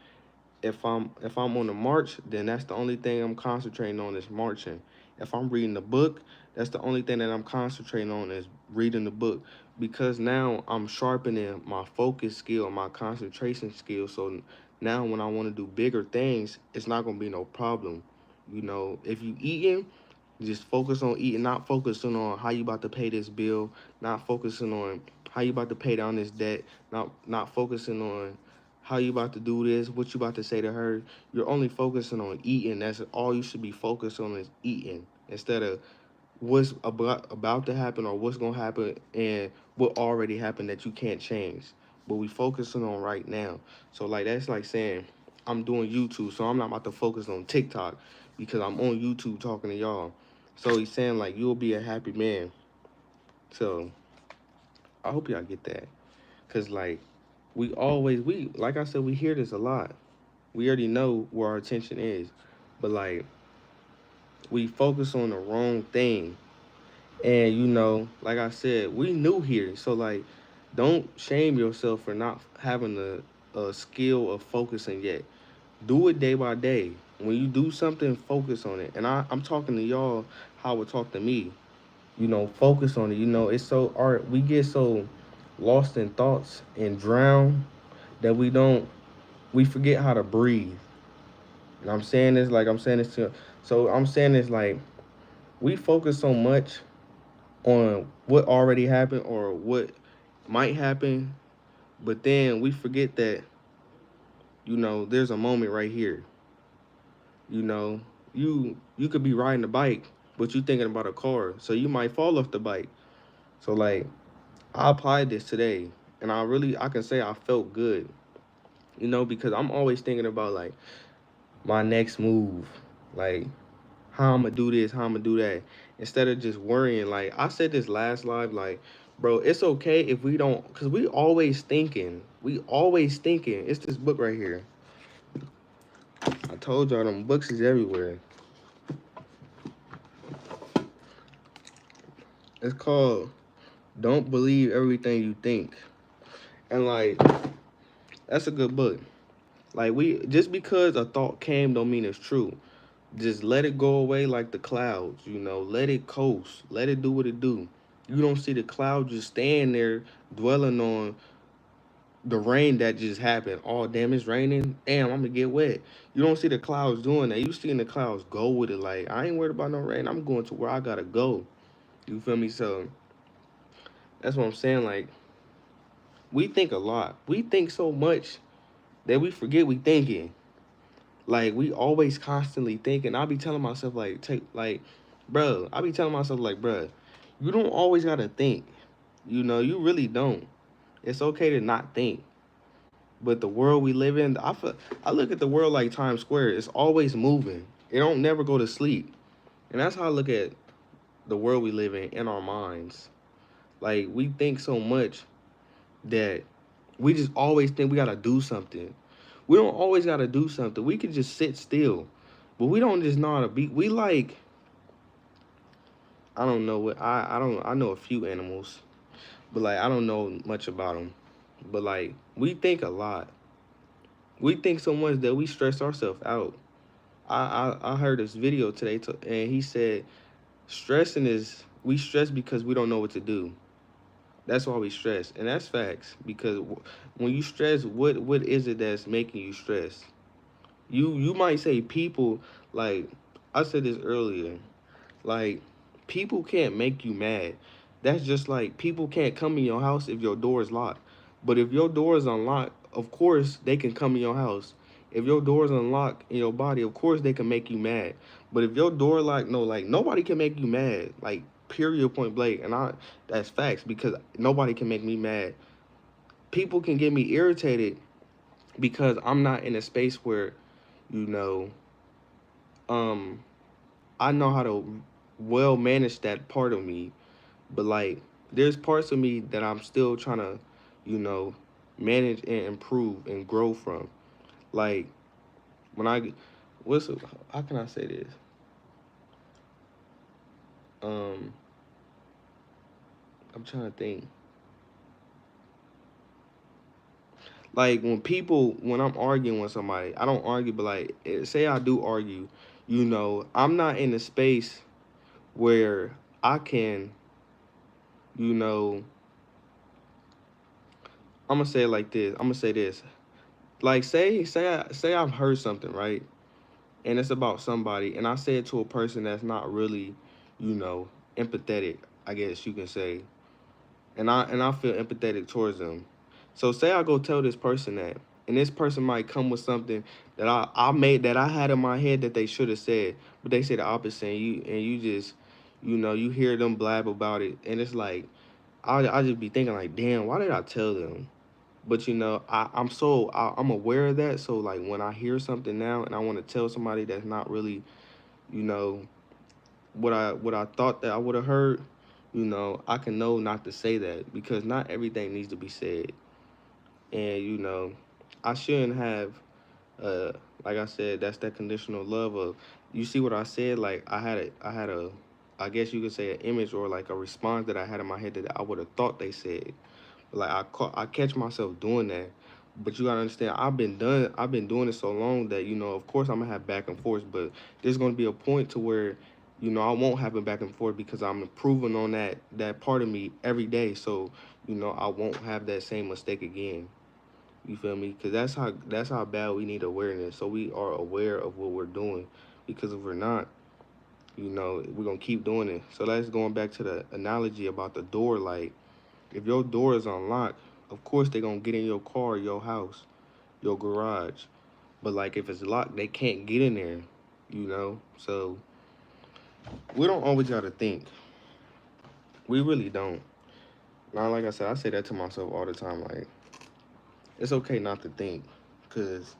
If I'm on the march, then that's the only thing I'm concentrating on is marching. If I'm reading the book, that's the only thing that I'm concentrating on is reading the book, because now I'm sharpening my focus skill, my concentration skill. So now when I want to do bigger things, it's not gonna be no problem. If you eating, just focus on eating, not focusing on how you about to pay this bill, not focusing on how you about to pay down this debt, not focusing on how you about to do this, what you about to say to her. You're only focusing on eating. That's all you should be focused on is eating, instead of what's about to happen or what's gonna happen and what already happened that you can't change. But we focusing on right now. So like that's like saying I'm doing YouTube, so I'm not about to focus on TikTok because I'm on YouTube talking to y'all. So he's saying like you'll be a happy man. So I hope y'all get that. Cause like we like I said, we hear this a lot. We already know where our attention is. But like we focus on the wrong thing. And like I said, we new here. So like don't shame yourself for not having a skill of focusing yet. Do it day by day. When you do something, focus on it. And I'm talking to y'all how it would talk to me. Focus on it. It's so art. We get so lost in thoughts and drown that we forget how to breathe. And I'm saying this to, so I'm saying this like, we focus so much on what already happened or what might happen, but then we forget that, there's a moment right here. You know, you could be riding a bike, but you thinking about a car, so you might fall off the bike. So like, I applied this today, and I can say I felt good. Because I'm always thinking about like my next move, like how I'm gonna do this, how I'm gonna do that, instead of just worrying. Like I said this last live, like, bro, it's okay if we don't, cause we always thinking. We always thinking. It's this book right here. I told y'all them books is everywhere. It's called "Don't Believe Everything You Think," and like that's a good book. Like we just because a thought came don't mean it's true. Just let it go away like the clouds. Let it coast. Let it do what it do. You don't see the cloud just staying there dwelling on the rain that just happened. Oh damn, it's raining. Damn, I'm gonna get wet. You don't see the clouds doing that. You seeing the clouds go with it. Like I ain't worried about no rain. I'm going to where I gotta go. You feel me? So that's what I'm saying. Like we think a lot. We think so much that we forget we thinking. Like we always constantly thinking. I be telling myself like take like, bro. I be telling myself like, bro, you don't always gotta think. You really don't. It's okay to not think. But the world we live in, I look at the world like Times Square. It's always moving. It don't never go to sleep. And that's how I look at the world we live in our minds. Like we think so much that we just always think we gotta do something. We don't always gotta do something. We could just sit still. But we don't just know how to be. We like, I don't know what I know a few animals, but like I don't know much about them. But like we think a lot. We think so much that we stress ourselves out. I heard this video today, and he said stressing is we stress because we don't know what to do. That's why we stress, and that's facts. Because when you stress, what is it that's making you stress? You might say people, like I said this earlier. Like, people can't make you mad. That's just like people can't come in your house if your door is locked. But if your door is unlocked, of course they can come in your house. If your door is unlocked in your body, of course they can make you mad. But if your door like no, like nobody can make you mad. Like period, point blank. And that's facts because nobody can make me mad. People can get me irritated because I'm not in a space where, you know, um, I know how to well manage that part of me. But like, there's parts of me that I'm still trying to, you know, manage and improve and grow from. Like when I, what's how can I say this? Um, I'm trying to think. Like when I'm arguing with somebody, I don't argue, but like, say I do argue, I'm not in a space where I can, you know, I'm gonna say it like this. I'm gonna say this. Like, say I've heard something, right? And it's about somebody, and I say it to a person that's not really, you know, empathetic, I guess you can say, and I feel empathetic towards them. So say I go tell this person that, and this person might come with something that I made that I had in my head that they should have said, but they say the opposite, and you just, you hear them blab about it, and it's like I just be thinking like, damn, why did I tell them? But I'm aware of that. So like when I hear something now and I want to tell somebody that's not really, you know, what I thought that I would have heard, I can know not to say that because not everything needs to be said. And I shouldn't have uh like I said, that's that conditional love of, you see what I said? Like I had a I guess you could say an image or like a response that I had in my head that I would have thought they said. Like I catch myself doing that, But you gotta understand, I've been doing it so long that of course I'm gonna have back and forth, but there's gonna be a point to where, I won't have a back and forth because I'm improving on that part of me every day. So, I won't have that same mistake again. You feel me? Because that's how bad we need awareness. So we are aware of what we're doing. Because if we're not, we're gonna keep doing it. So that's going back to the analogy about the door. Like, if your door is unlocked, of course they're gonna get in your car, your house, your garage. But like if it's locked, they can't get in there. So we don't always gotta think. We really don't. Now, like I said, I say that to myself all the time. Like, it's okay not to think, cause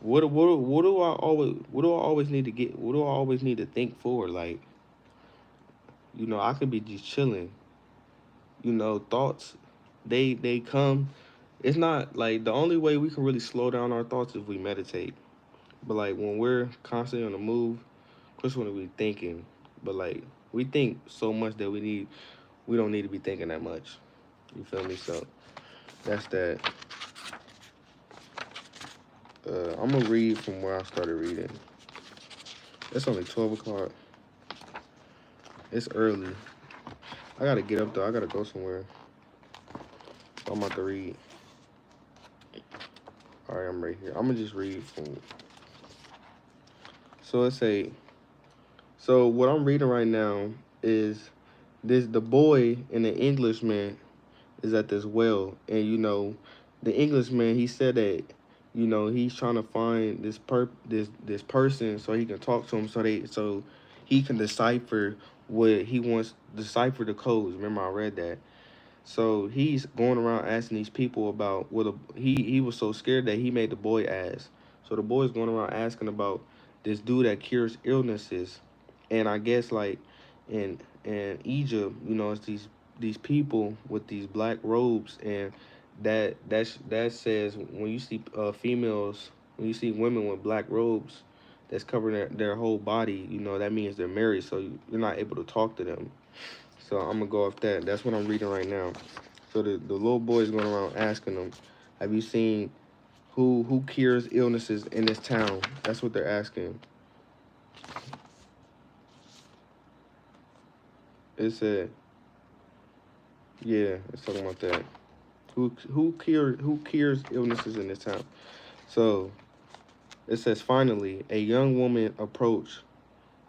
what do I always need to get? What do I always need to think for? Like, I could be just chilling. Thoughts, they come. It's not like the only way we can really slow down our thoughts is if we meditate. But like when we're constantly on the move, of course when we thinking. But like we think so much that we don't need to be thinking that much. You feel me? So that's that. I'm gonna read from where I started reading. It's only 12 o'clock. It's early. I gotta get up though. I gotta go somewhere. I'm about to read. All right, I'm right here. I'm gonna just read from. So let's say. So what I'm reading right now is this: the boy and the Englishman is at this well, and the Englishman, he said that he's trying to find this person so he can talk to him, so he can decipher what he wants, decipher the codes. Remember, I read that. So he's going around asking these people about he was so scared that he made the boy ask. So the boy's going around asking about this dude that cures illnesses, and I guess like in Egypt, it's these people with these black robes, and that says when you see females, when you see women with black robes that's covering their whole body, that means they're married, so you're not able to talk to them. So I'm gonna go off that. That's what I'm reading right now. So the little boy is going around asking them, "Have you seen who cures illnesses in this town?" That's what they're asking. It said, "Yeah, it's talking about that. Who cures illnesses in this town?" So it says, finally, a young woman approached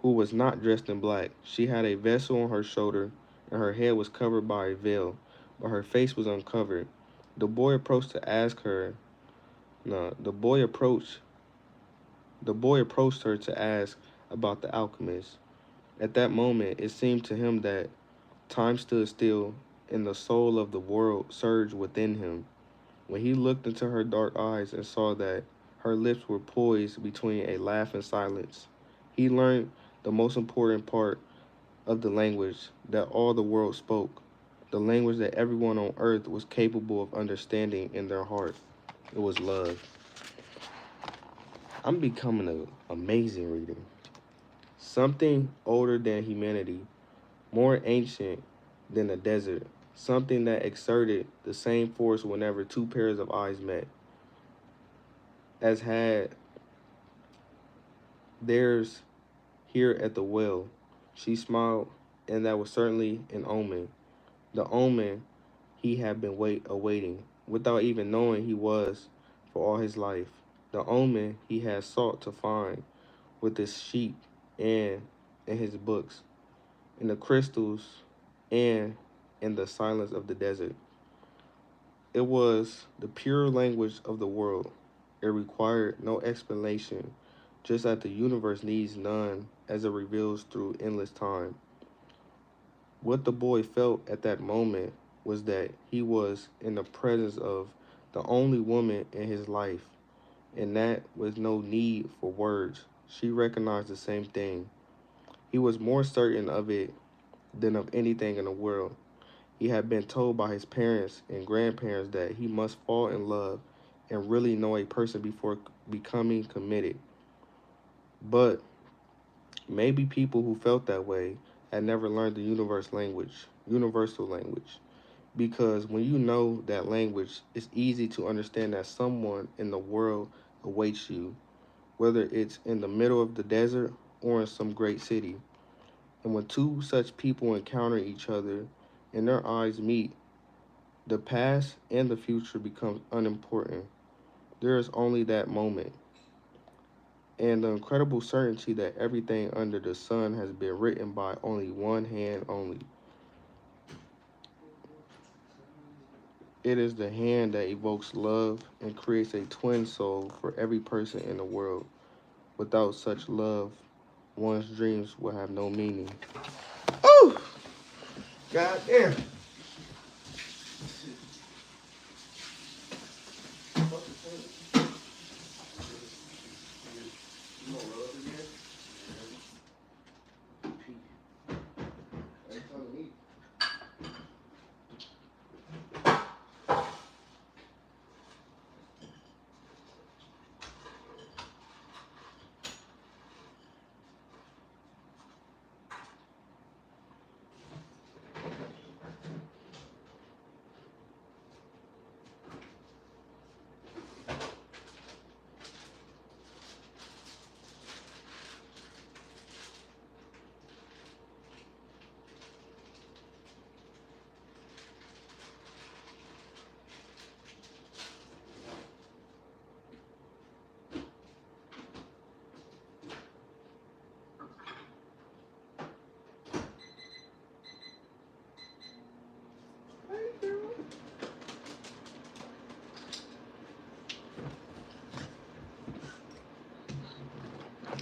who was not dressed in black. She had a vessel on her shoulder, and her head was covered by a veil, but her face was uncovered. The boy approached to ask her. No, the boy approached her to ask about the alchemist. At that moment, it seemed to him that time stood still, and the soul of the world surged within him. When he looked into her dark eyes and saw that her lips were poised between a laugh and silence, he learned the most important part of the language that all the world spoke, the language that everyone on earth was capable of understanding in their heart. It was love. I'm becoming an amazing reader. Something older than humanity, more ancient than the desert, something that exerted the same force whenever two pairs of eyes met, as had theirs here at the well. She smiled, and that was certainly an omen. The omen he had been awaiting, without even knowing he was, for all his life. The omen he had sought to find with his sheep and in his books, in the crystals and in the silence of the desert. It was the pure language of the world. It required no explanation, just as the universe needs none as it reveals through endless time. What the boy felt at that moment was that he was in the presence of the only woman in his life, and that with no need for words. She recognized the same thing. He was more certain of it than of anything in the world. He had been told by his parents and grandparents that he must fall in love and really know a person before becoming committed. But maybe people who felt that way had never learned the universal language. because when you know that language, it's easy to understand that someone in the world awaits you, whether it's in the middle of the desert or in some great city. And when two such people encounter each other and their eyes meet, the past and the future becomes unimportant. There is only that moment, and the incredible certainty that everything under the sun has been written by only one hand only. It is the hand that evokes love and creates a twin soul for every person in the world. Without such love, one's dreams will have no meaning. Oh, God damn.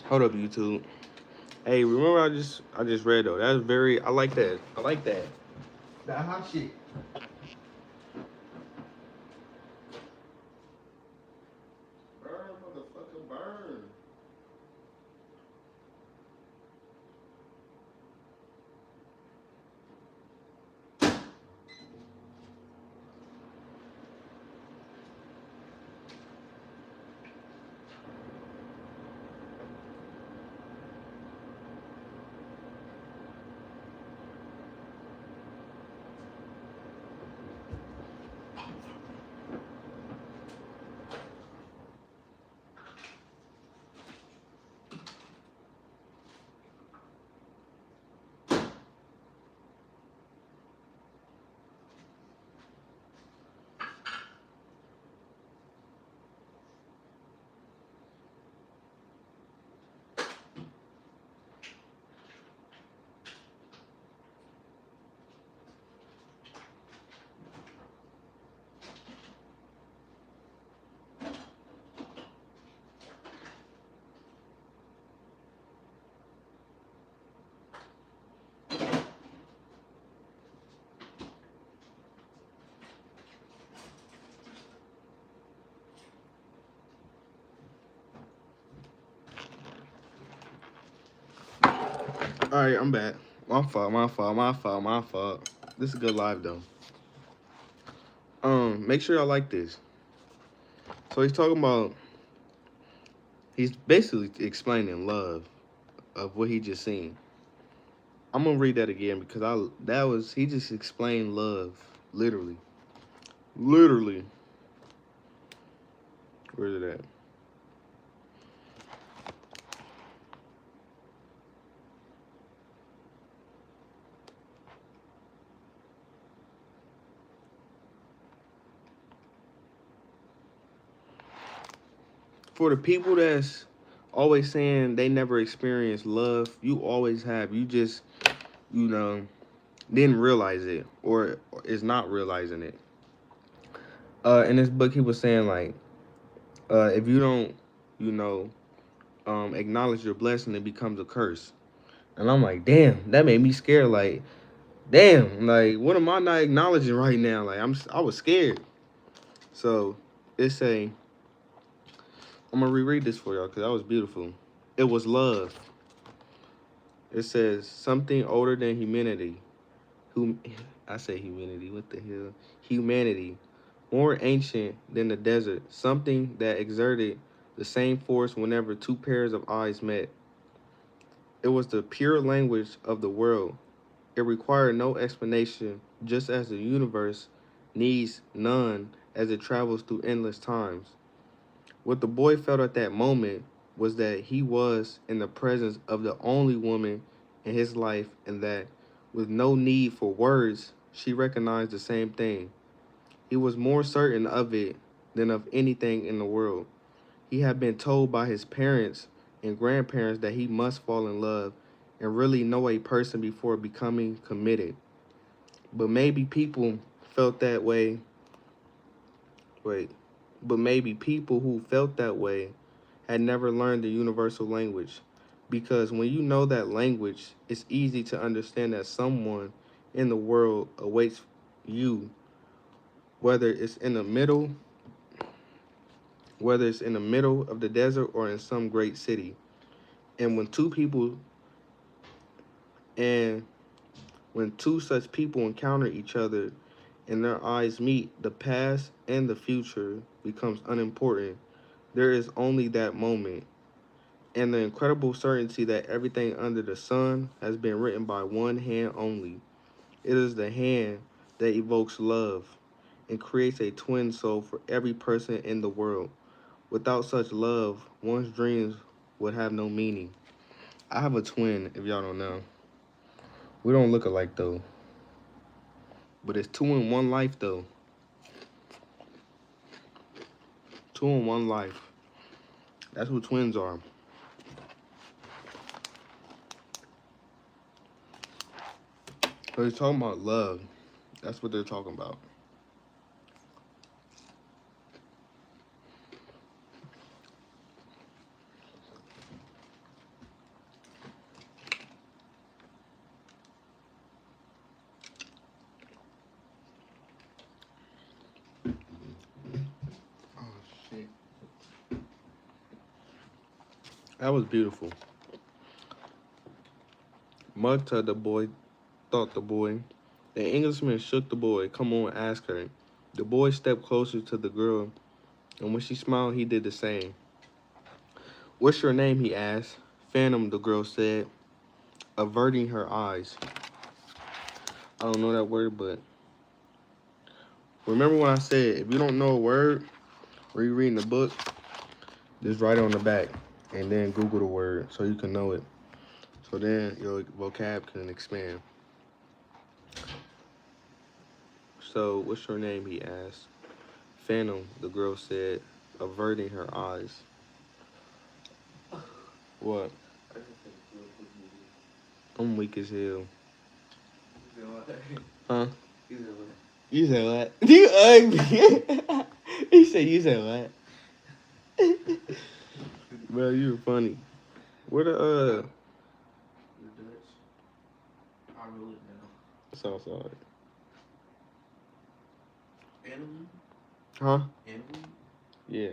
Hold up, YouTube. Hey, remember I just read though. That's very I like that. I like that. That hot shit. Burn, motherfucker, burn. All right, I'm back. My fault, my fault, my fault, my fault. This is good live though. Make sure y'all like this. So he's talking about he's basically explaining love of what he just seen. I'm gonna read that again because I that was he just explained love literally, literally. Where's it at? For the people that's always saying they never experienced love, you always have. You just you know didn't realize it or is not realizing it. In this book, he was saying like, if you don't, you know, acknowledge your blessing, it becomes a curse. And I'm like, damn, that made me scared. Like, damn, like, what am I not acknowledging right now? Like, I was scared. So it's a, I'm gonna reread this for y'all because that was beautiful. It was love. It says something older than humanity. Who, I say humanity. What the hell? Humanity, more ancient than the desert. Something that exerted the same force whenever two pairs of eyes met. It was the pure language of the world. It required no explanation, just as the universe needs none as it travels through endless times. What the boy felt at that moment was that he was in the presence of the only woman in his life, and that, with no need for words, she recognized the same thing. He was more certain of it than of anything in the world. He had been told by his parents and grandparents that he must fall in love and really know a person before becoming committed. But maybe people felt that way. Wait. But maybe people who felt that way had never learned the universal language. Because when you know that language, it's easy to understand that someone in the world awaits you, whether it's in the middle, whether it's in the middle of the desert or in some great city. And and when two such people encounter each other and their eyes meet, the past and the future becomes unimportant. There is only that moment and the incredible certainty that everything under the sun has been written by one hand only. It is the hand that evokes love and creates a twin soul for every person in the world. Without such love, one's dreams would have no meaning. I have a twin, if y'all don't know. We don't look alike though, but it's two in one life though. Two in one life. That's what twins are. So they're talking about love. That's what they're talking about. Oh shit. That was beautiful. Mugta, the boy, thought the boy. The Englishman shook the boy. Come on, ask her. The boy stepped closer to the girl, and when she smiled, he did the same. What's your name? He asked. Phantom, the girl said, averting her eyes. I don't know that word, but remember when I said if you don't know a word or you're reading the book, just write it on the back and then Google the word so you can know it. So then your vocab can expand. So, what's your name? He asked. Phantom, the girl said, averting her eyes. What? I just think real quick movie. I'm weak as hell. You said what? Huh? You said what? You said what? You ugly. He said you said what? Bro, you were funny. Where the The Dutch. I wrote it down. So sorry. Animal? Huh? Animal? Yeah.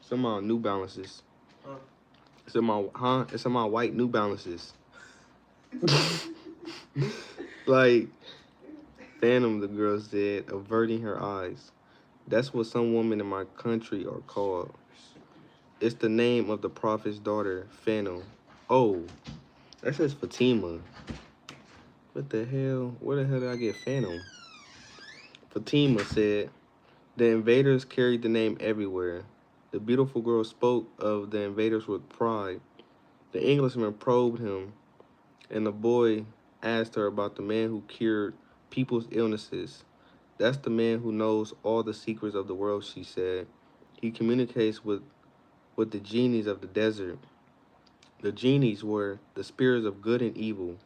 Some of my New Balances. Huh? It's in my white New Balances. Like Phantom, the girl said, averting her eyes. That's what some women in my country are called. It's the name of the prophet's daughter, Phantom. Oh, that says Fatima. What the hell? Where the hell did I get Phantom? Fatima said, the invaders carried the name everywhere. The beautiful girl spoke of the invaders with pride. The Englishman probed him, and the boy asked her about the man who cured people's illnesses. That's the man who knows all the secrets of the world, she said. He communicates with the genies of the desert. The genies were the spirits of good and evil.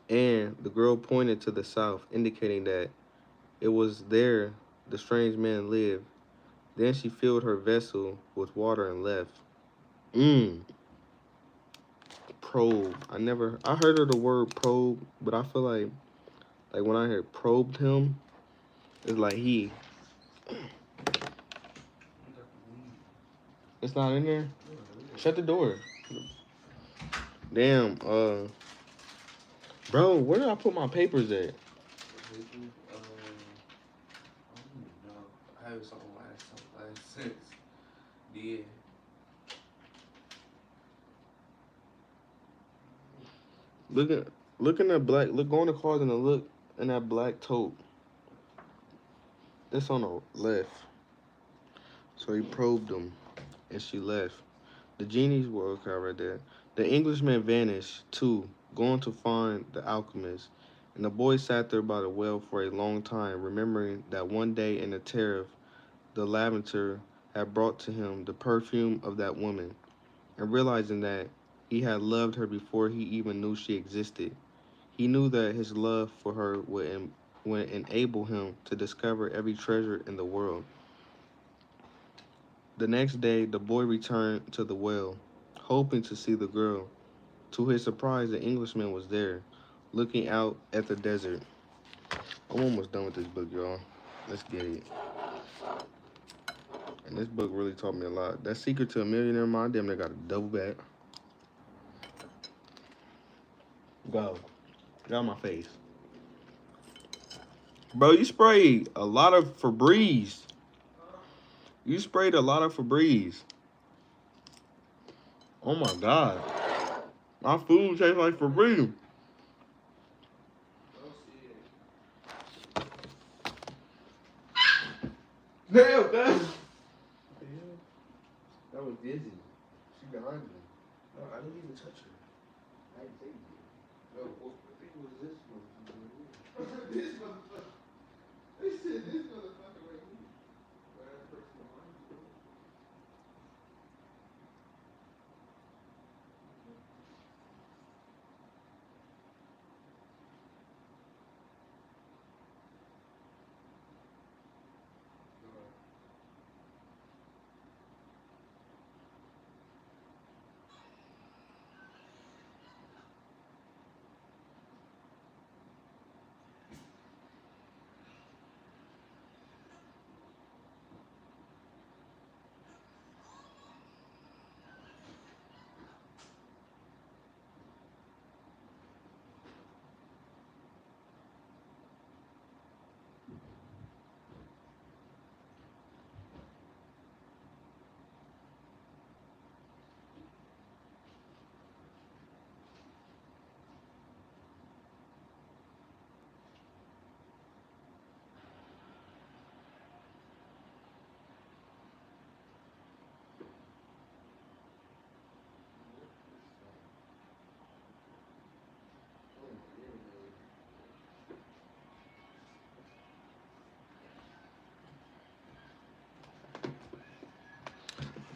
And the girl pointed to the south, indicating that it was there the strange man lived. Then she filled her vessel with water and left. Mmm. Probe. I heard of the word probe, but I feel like when I heard probed him, it's like it's not in there. Shut the door. Damn, bro, where did I put my papers at? I don't even know. I have something last since. Yeah. Look at Look in that black. Look, go in the closet and look in that black tote. It's on the left. So he probed them, and she left. The genies were okay right there. The Englishman vanished too, going to find the alchemist. And the boy sat there by the well for a long time, remembering that one day in the tariff, the lavender had brought to him the perfume of that woman, and realizing that he had loved her before he even knew she existed. He knew that his love for her would enable him to discover every treasure in the world. The next day, the boy returned to the well, hoping to see the girl. To his surprise, the Englishman was there, looking out at the desert. I'm almost done with this book, y'all. Let's get it. And this book really taught me a lot. That Secret to a Millionaire Mind, damn, they got a double back. Go. Get out of my face. Bro, you sprayed a lot of Febreze. You sprayed a lot of Febreze. Oh my god. My food tastes like Febreze. Damn, that. That was dizzy. She behind me. No, I didn't even touch her. I didn't take it. No, what thing was this one? This motherfucker. They said this motherfucker right here. Where that person behind you?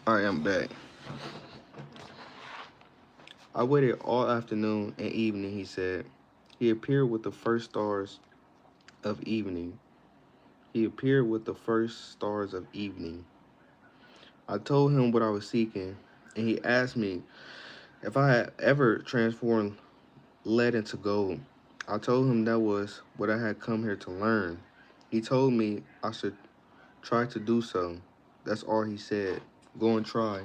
I am back. I waited all afternoon and evening, he said. He appeared with the first stars of evening. He appeared with the first stars of evening. I told him what I was seeking, and he asked me if I had ever transformed lead into gold. I told him that was what I had come here to learn. He told me I should try to do so. That's all he said. Go and try.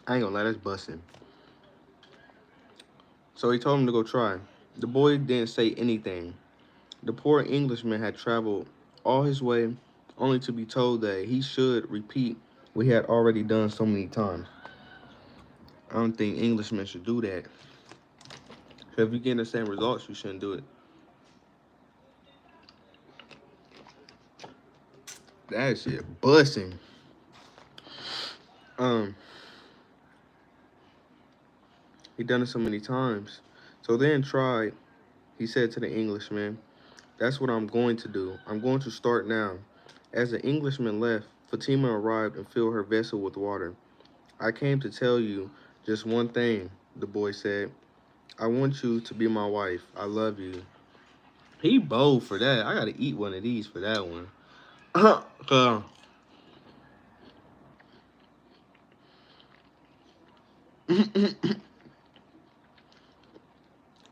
I ain't gonna lie, that's busting. So he told him to go try. The boy didn't say anything. The poor Englishman had traveled all his way only to be told that he should repeat what he had already done so many times. I don't think Englishmen should do that. So if you get the same results, you shouldn't do it. That shit busting. Um, he done it so many times. So then tried, he said to the Englishman, that's what I'm going to do. I'm going to start now. As the Englishman left, Fatima arrived and filled her vessel with water. I came to tell you just one thing, the boy said. I want you to be my wife. I love you. He bold for that. I gotta eat one of these for that one.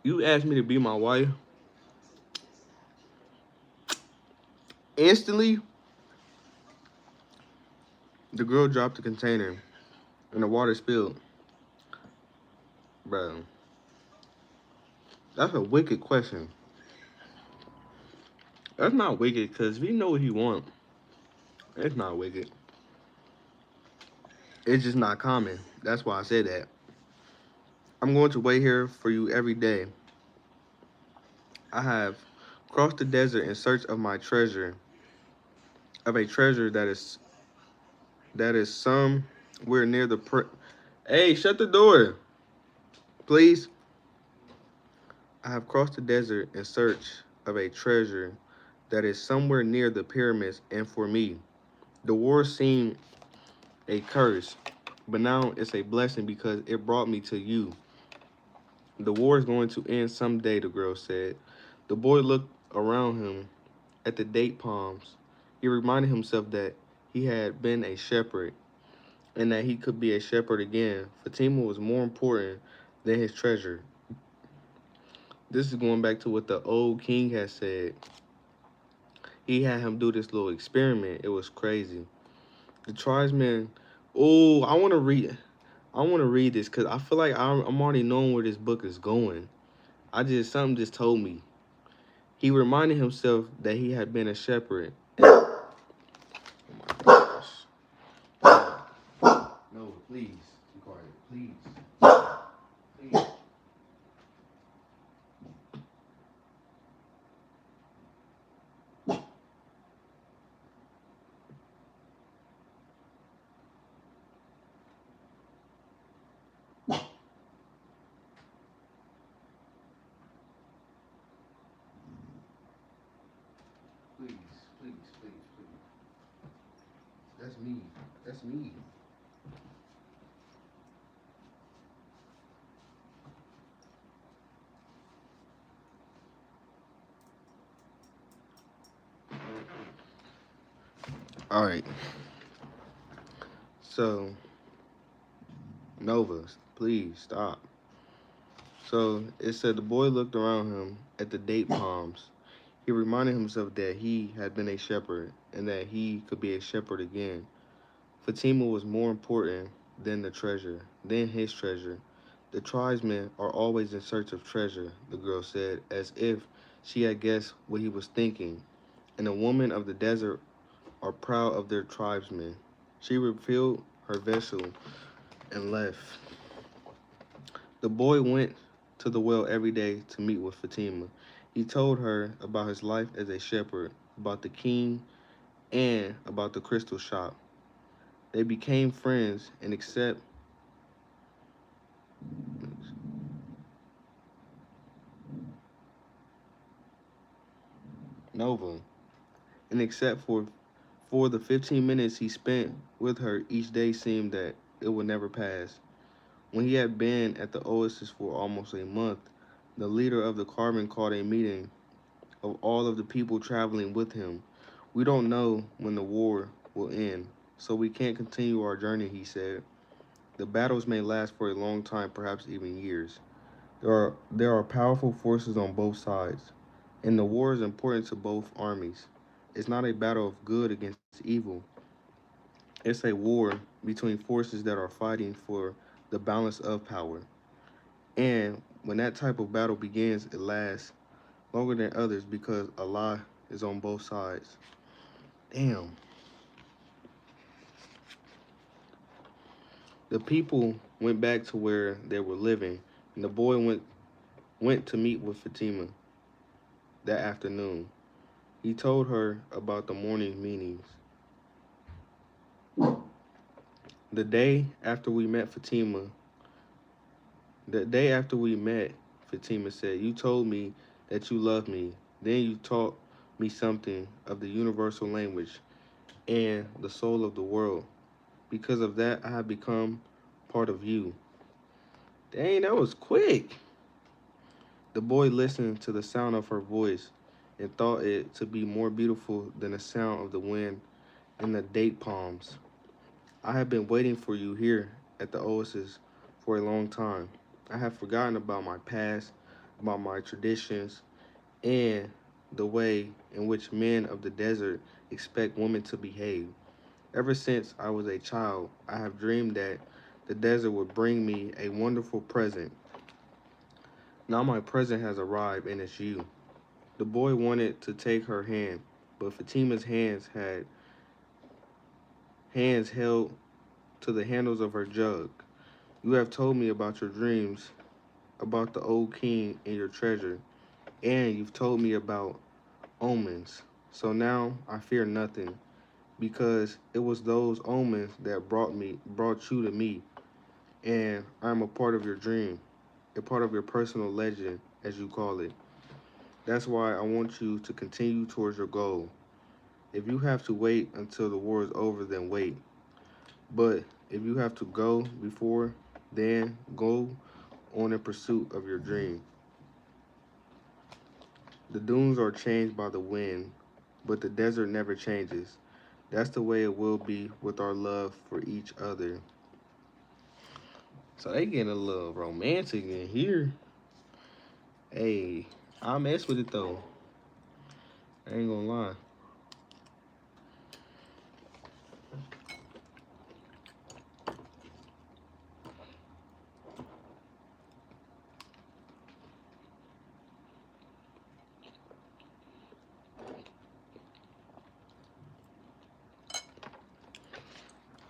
You asked me to be my wife. Instantly, the girl dropped the container and the water spilled. Bro, that's a wicked question. That's not wicked, because if you know what he want, it's not wicked. It's just not common. That's why I said that. I'm going to wait here for you every day. I have crossed the desert in search of my treasure, of a treasure that is somewhere near the Hey, shut the door, please. I have crossed the desert in search of a treasure that is somewhere near the pyramids, and for me, the war seemed a curse, but now it's a blessing because it brought me to you. The war is going to end someday, the girl said. The boy looked around him at the date palms. He reminded himself that he had been a shepherd and that he could be a shepherd again. Fatima was more important than his treasure. This is going back to what the old king had said. He had him do this little experiment. It was crazy. The tribesmen. Oh, I want to read. I want to read this because I feel like I'm already knowing where this book is going. Something just told me. He reminded himself that he had been a shepherd. Oh my gosh. No, please. Be quiet. Please. Please. Please. Please. Please. Please. That's me. That's me. All right. So, Nova, please stop. So it said the boy looked around him at the date palms. He reminded himself that he had been a shepherd and that he could be a shepherd again. Fatima was more important than the treasure, than his treasure. The tribesmen are always in search of treasure, the girl said, as if she had guessed what he was thinking. And the women of the desert are proud of their tribesmen. She refilled her vessel and left. The boy went to the well every day to meet with Fatima. He told her about his life as a shepherd, about the king, and about the crystal shop. They became friends and except Nova. And except for the 15 minutes he spent with her each day seemed that it would never pass. When he had been at the oasis for almost a month, the leader of the carbon called a meeting of all of the people traveling with him. We don't know when the war will end, so we can't continue our journey, he said. The battles may last for a long time, perhaps even years. There are powerful forces on both sides, and the war is important to both armies. It's not a battle of good against evil. It's a war between forces that are fighting for the balance of power. And when that type of battle begins, it lasts longer than others because Allah is on both sides. Damn. The people went back to where they were living, and the boy went to meet with Fatima that afternoon. He told her about the morning meetings. The day after we met Fatima, the day after we met, Fatima said, you told me that you loved me. Then you taught me something of the universal language and the soul of the world. Because of that, I have become part of you. Dang, that was quick. The boy listened to the sound of her voice and thought it to be more beautiful than the sound of the wind in the date palms. I have been waiting for you here at the oasis for a long time. I have forgotten about my past, about my traditions, and the way in which men of the desert expect women to behave. Ever since I was a child, I have dreamed that the desert would bring me a wonderful present. Now my present has arrived, and it's you. The boy wanted to take her hand, but Fatima's hands held to the handles of her jug. You have told me about your dreams, about the old king and your treasure, and you've told me about omens. So now I fear nothing, because it was those omens that brought you to me, and I'm a part of your dream, a part of your personal legend, as you call it. That's why I want you to continue towards your goal. If you have to wait until the war is over, then wait. But if you have to go before, then go on in pursuit of your dream. The dunes are changed by the wind, but the desert never changes. That's the way it will be with our love for each other. So they getting a little romantic in here. Hey, I mess with it though. I ain't gonna lie.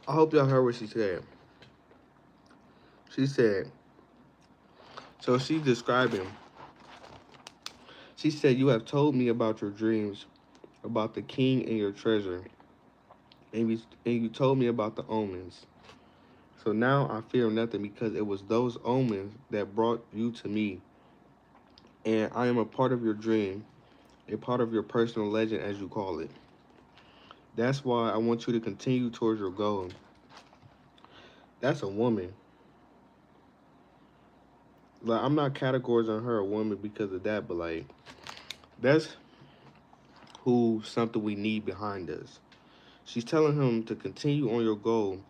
I hope y'all heard what she said. She said, so she's describing. She said, you have told me about your dreams, about the king and your treasure, and you told me about the omens. So now I fear nothing because it was those omens that brought you to me, and I am a part of your dream, a part of your personal legend, as you call it. That's why I want you to continue towards your goal. That's a woman. Like I'm not categorizing her a woman because of that, but like that's who something we need behind us. She's telling him to continue on your goal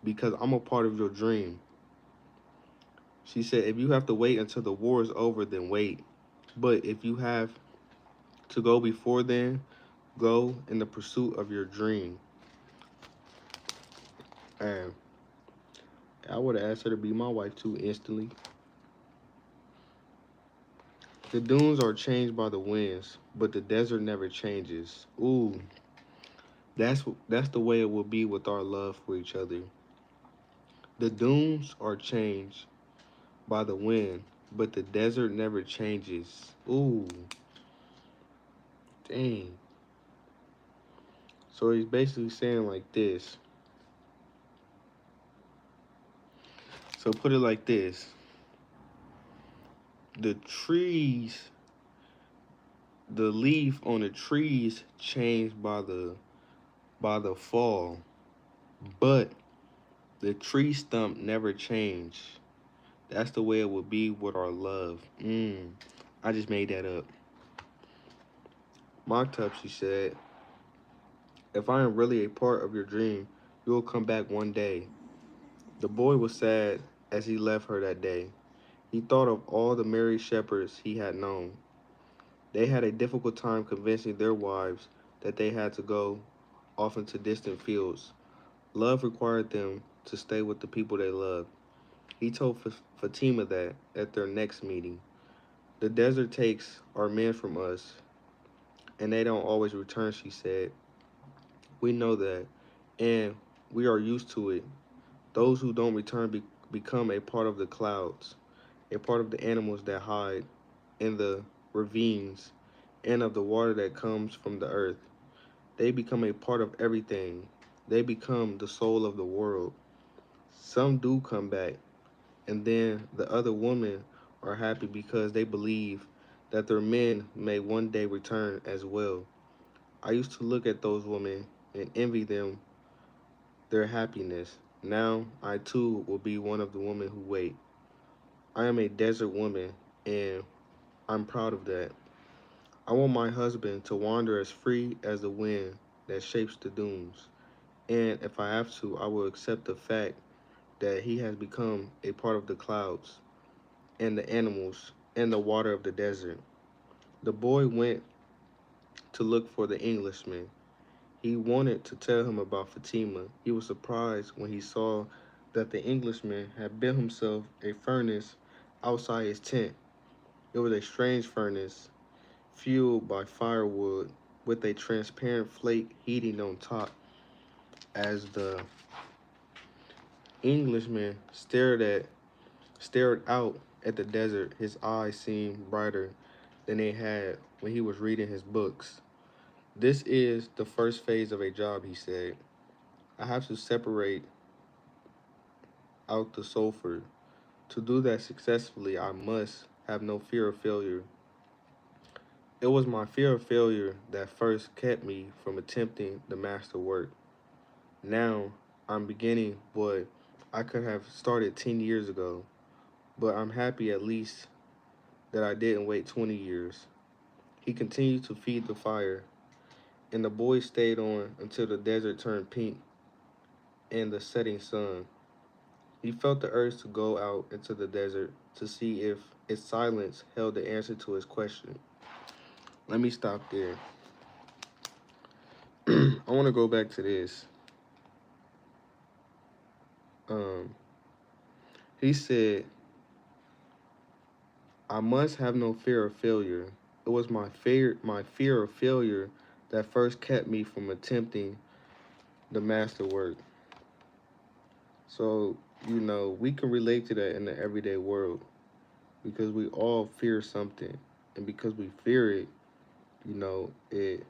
because I'm a part of your dream. She said, if you have to wait until the war is over, then wait. But if you have to go before then, go in the pursuit of your dream. And I would have asked her to be my wife too instantly. The dunes are changed by the winds, but the desert never changes. Ooh, that's the way it will be with our love for each other. The dunes are changed by the wind, but the desert never changes. Ooh, dang. So he's basically saying like this. So put it like this. The trees, the leaf on the trees changed by the fall, but the tree stump never changed. That's the way it would be with our love. I just made that up. Mocked up, she said, if I am really a part of your dream, you will come back one day. The boy was sad as he left her that day. He thought of all the merry shepherds he had known. They had a difficult time convincing their wives that they had to go off into distant fields. Love required them to stay with the people they loved. He told Fatima that at their next meeting. The desert takes our men from us, and they don't always return, she said. We know that, and we are used to it. Those who don't return become a part of the clouds, a part of the animals that hide in the ravines, and of the water that comes from the earth. They become a part of everything. They become the soul of the world. Some do come back, and then the other women are happy because they believe that their men may one day return as well. I used to look at those women and envy them their happiness. Now I too will be one of the women who wait. I am a desert woman, and I'm proud of that. I want my husband to wander as free as the wind that shapes the dunes. And if I have to, I will accept the fact that he has become a part of the clouds and the animals and the water of the desert. The boy went to look for the Englishman. He wanted to tell him about Fatima. He was surprised when he saw that the Englishman had built himself a furnace outside his tent. It was a strange furnace, fueled by firewood with a transparent flake heating on top. As the Englishman stared out at the desert, his eyes seemed brighter than they had when he was reading his books. This is the first phase of a job, he said. I have to separate out the sulfur. To do that successfully, I must have no fear of failure. It was my fear of failure that first kept me from attempting the master work. Now I'm beginning what I could have started 10 years ago, but I'm happy at least that I didn't wait 20 years. He continued to feed the fire, and the boy stayed on until the desert turned pink in the setting sun. He felt the urge to go out into the desert to see if its silence held the answer to his question. Let me stop there. I want to go back to this. Um, he said, I must have no fear of failure. It was my fear of failure that first kept me from attempting the master work. So, we can relate to that in the everyday world because we all fear something. And because we fear it, it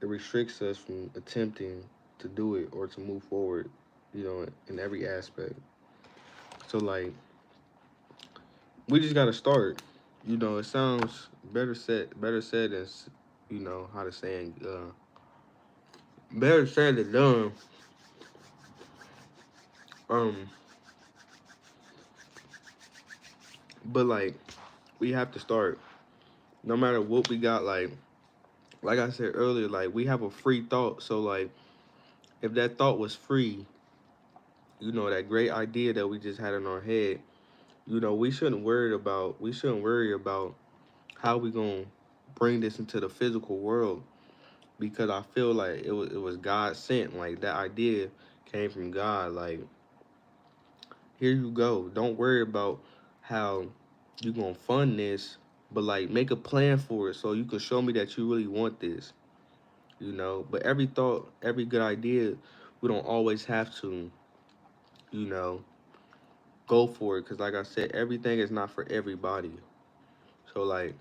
restricts us from attempting to do it or to move forward, in every aspect. So, like, we just got to start. It sounds better said than, how to saying, better said than done. Um, but like, we have to start. No matter what we got, like I said earlier, like we have a free thought. So like, if that thought was free, that great idea that we just had in our head, we shouldn't worry about how we gonna bring this into the physical world because I feel like it was God sent. Like that idea came from God. Like here you go. Don't worry about how you gonna fund this, but like make a plan for it so you can show me that you really want this. But every thought, every good idea, we don't always have to, you know, go for it. Cause like I said, everything is not for everybody. So like,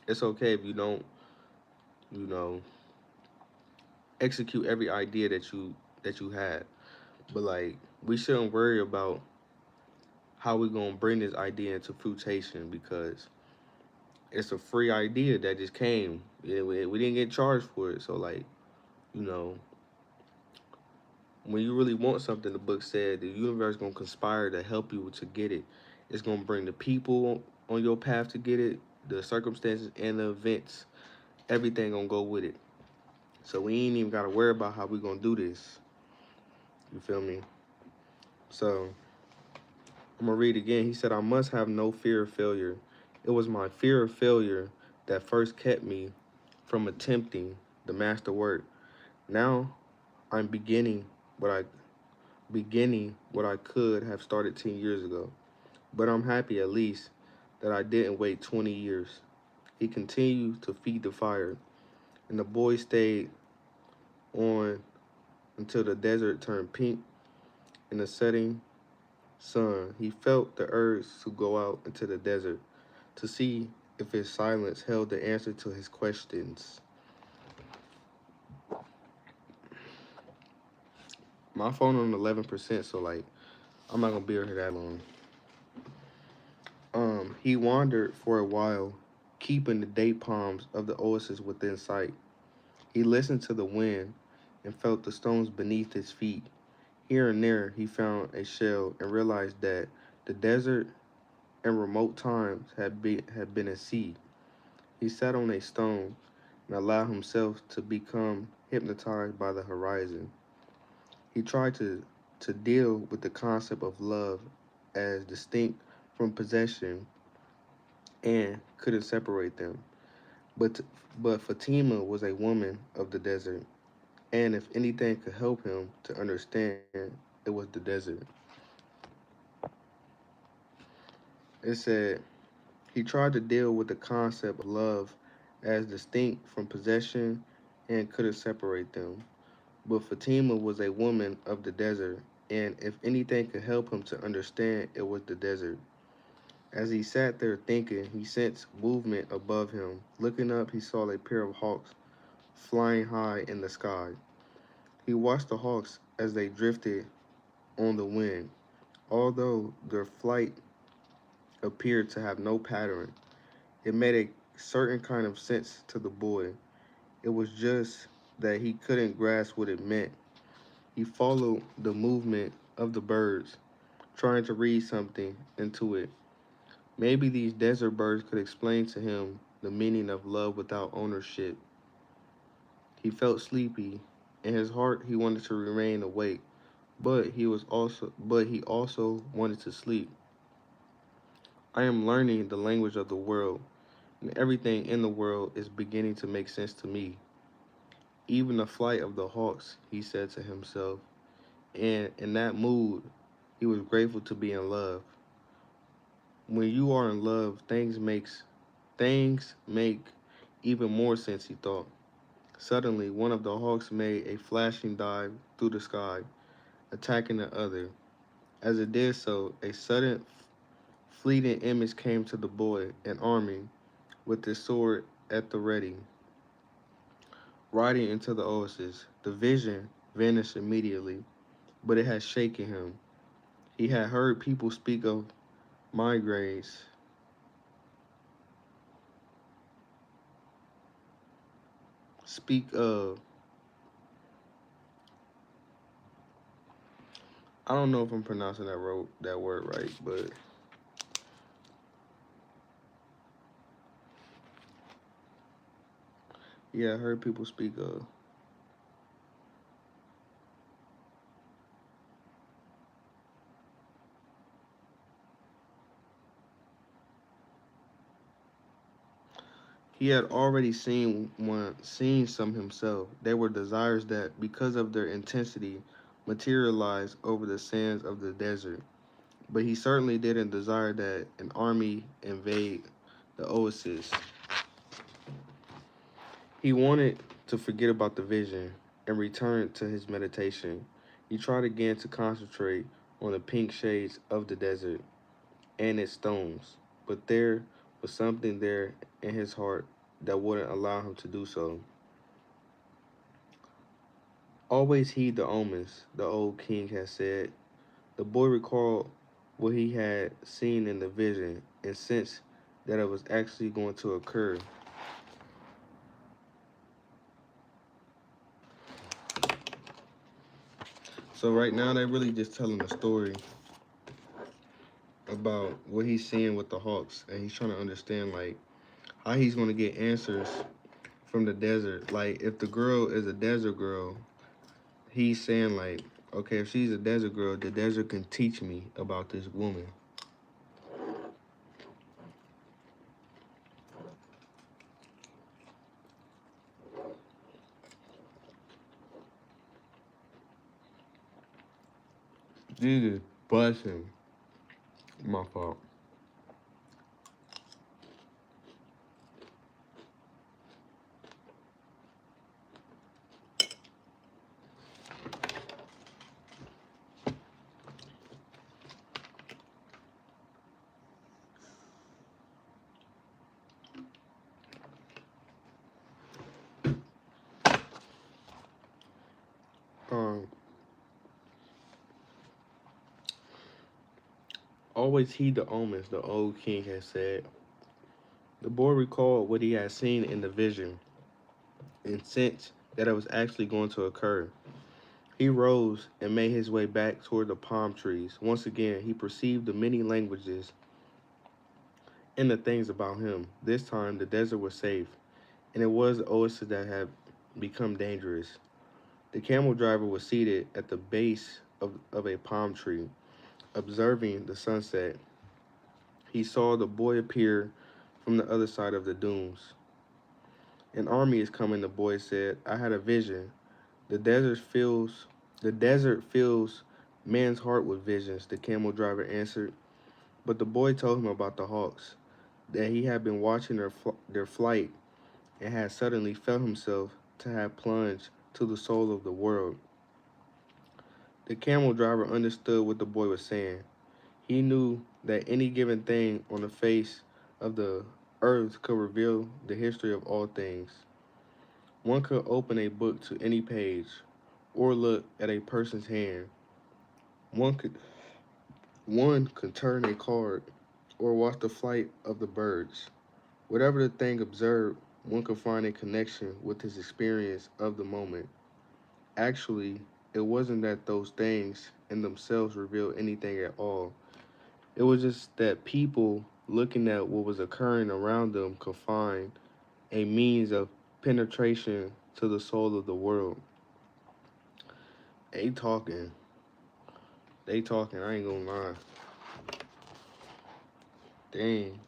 it's okay if you don't, you know, execute every idea that you had. But like, we shouldn't worry about how we gonna bring this idea into fruition because it's a free idea that just came. We didn't get charged for it. So like, you know, when you really want something, the book said the universe gonna conspire to help you to get it. It's gonna bring the people on your path to get it, the circumstances and the events. Everything gonna go with it. So we ain't even gotta worry about how we gonna do this. You feel me? So I'm gonna read again. He said, I must have no fear of failure. It was my fear of failure that first kept me from attempting the master work. Now I'm beginning what I could have started 10 years ago. But I'm happy at least that I didn't wait 20 years. He continued to feed the fire, and the boy stayed on until the desert turned pink in the setting sun. He felt the urge to go out into the desert to see if his silence held the answer to his questions. My phone on 11%, so like I'm not gonna be here that long. He wandered for a while, keeping the date palms of the oasis within sight. He listened to the wind and felt the stones beneath his feet. Here and there, he found a shell and realized that the desert in remote times had been a sea. He sat on a stone and allowed himself to become hypnotized by the horizon. He tried to deal with the concept of love as distinct from possession and couldn't separate them. But but Fatima was a woman of the desert, and if anything could help him to understand, it was the desert. It said he tried to deal with the concept of love as distinct from possession and couldn't separate them. But Fatima was a woman of the desert, and if anything could help him to understand, it was the desert. As he sat there thinking, he sensed movement above him. Looking up, he saw a pair of hawks flying high in the sky. He watched the hawks as they drifted on the wind. Although their flight appeared to have no pattern, it made a certain kind of sense to the boy. It was just that he couldn't grasp what it meant. He followed the movement of the birds, trying to read something into it. Maybe these desert birds could explain to him the meaning of love without ownership. He felt sleepy. In his heart he wanted to remain awake, but he also wanted to sleep. I am learning the language of the world, and everything in the world is beginning to make sense to me. Even the flight of the hawks, he said to himself. And in that mood, he was grateful to be in love. When you are in love, things make even more sense, he thought. Suddenly, one of the hawks made a flashing dive through the sky, attacking the other. As it did so, a sudden fleeting image came to the boy, an army with his sword at the ready, riding into the oasis. The vision vanished immediately, but it had shaken him. He had heard people migraines, speak of, I don't know if I'm pronouncing that word right, but yeah, I heard people speak of. He had already seen some himself. They were desires that, because of their intensity, materialized over the sands of the desert. But he certainly didn't desire that an army invade the oasis. He wanted to forget about the vision and return to his meditation. He tried again to concentrate on the pink shades of the desert and its stones, but there was something there in his heart that wouldn't allow him to do so. Always heed the omens, the old king had said. The boy recalled what he had seen in the vision and sensed that it was actually going to occur. So right now they're really just telling a story about what he's seeing with the Hawks, and he's trying to understand like how he's gonna get answers from the desert. Like if the girl is a desert girl, he's saying like, okay, if she's a desert girl, the desert can teach me about this woman. Jesus, bless him. My fault. Um, always heed the omens, the old king had said. The boy recalled what he had seen in the vision and sensed that it was actually going to occur. He rose and made his way back toward the palm trees. Once again, he perceived the many languages and the things about him. This time, the desert was safe, and it was the oasis that had become dangerous. The camel driver was seated at the base of a palm tree, observing the sunset. He saw the boy appear from the other side of the dunes. An army is coming, the boy said. I had a vision. The desert fills the desert fills man's heart with visions, the camel driver answered. But the boy told him about the hawks, that he had been watching their flight and had suddenly felt himself to have plunged to the soul of the world. The camel driver understood what the boy was saying. He knew that any given thing on the face of the earth could reveal the history of all things. One could open a book to any page, or look at a person's hand. One could one could turn a card, or watch the flight of the birds. Whatever the thing observed, one could find a connection with his experience of the moment. Actually, it wasn't that those things in themselves revealed anything at all. It was just that people looking at what was occurring around them could find a means of penetration to the soul of the world. They talking. They talking. I ain't gonna lie. Dang.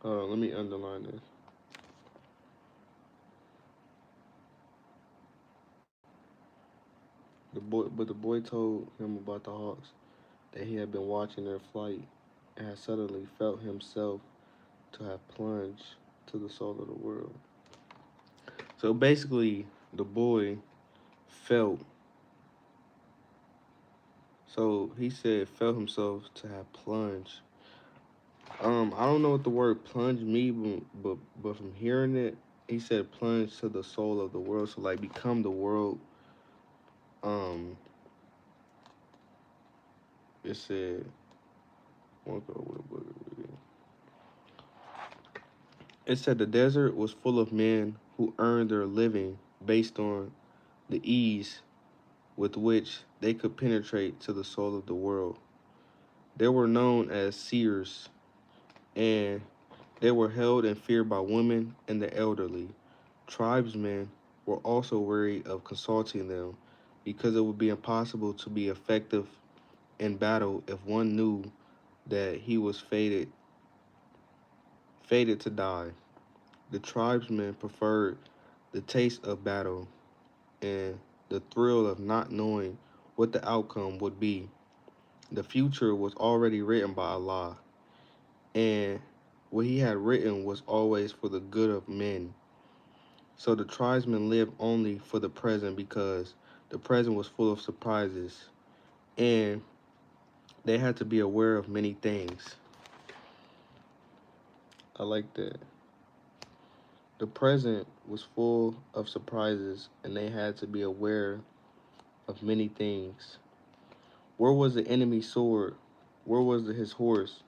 Let me underline this. But the boy told him about the hawks, that he had been watching their flight and had suddenly felt himself to have plunged to the soul of the world. So basically, the boy felt. So he said felt himself to have plunged. I don't know what the word plunge means, but from hearing it, he said plunge to the soul of the world. So like become the world. Um, it said one It said the desert was full of men who earned their living based on the ease with which they could penetrate to the soul of the world. They were known as seers, and they were held in fear by women and the elderly. Tribesmen were also wary of consulting them because it would be impossible to be effective in battle if one knew that he was fated to die. The tribesmen preferred the taste of battle and the thrill of not knowing what the outcome would be. The future was already written by Allah, and what he had written was always for the good of men. So the tribesmen lived only for the present because the present was full of surprises, and they had to be aware of many things. I like that. The present was full of surprises, and they had to be aware of many things. Where was the enemy's sword? Where was his horse?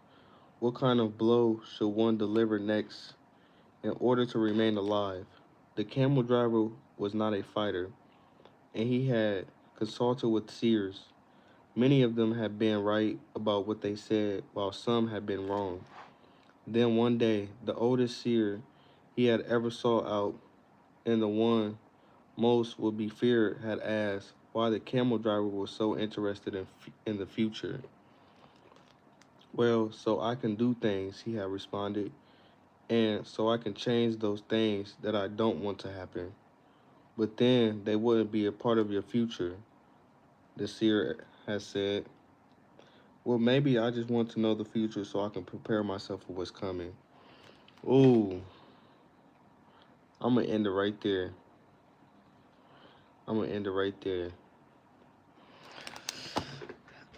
What kind of blow should one deliver next in order to remain alive? The camel driver was not a fighter, and he had consulted with seers. Many of them had been right about what they said, while some had been wrong. Then one day, the oldest seer he had ever sought out, and the one most would be feared, had asked why the camel driver was so interested in the future. Well, so I can do things, he had responded, and so I can change those things that I don't want to happen. But then they wouldn't be a part of your future, the seer has said. Well, maybe I just want to know the future so I can prepare myself for what's coming. Ooh, I'm gonna end it right there. I'm gonna end it right there.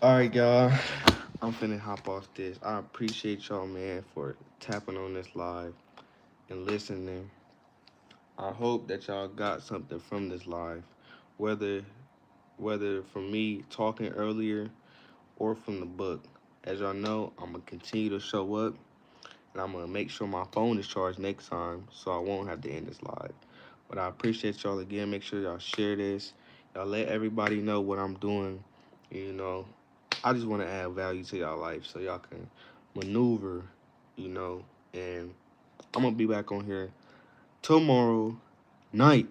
All right, y'all. I'm finna hop off this. I appreciate y'all, man, for tapping on this live and listening. I hope that y'all got something from this live, whether from me talking earlier or from the book. As y'all know, I'm gonna continue to show up, and I'm gonna make sure my phone is charged next time, so I won't have to end this live. But I appreciate y'all again. Make sure y'all share this. Y'all let everybody know what I'm doing. You know, I just want to add value to y'all life so y'all can maneuver. You know, and I'm gonna be back on here tomorrow night.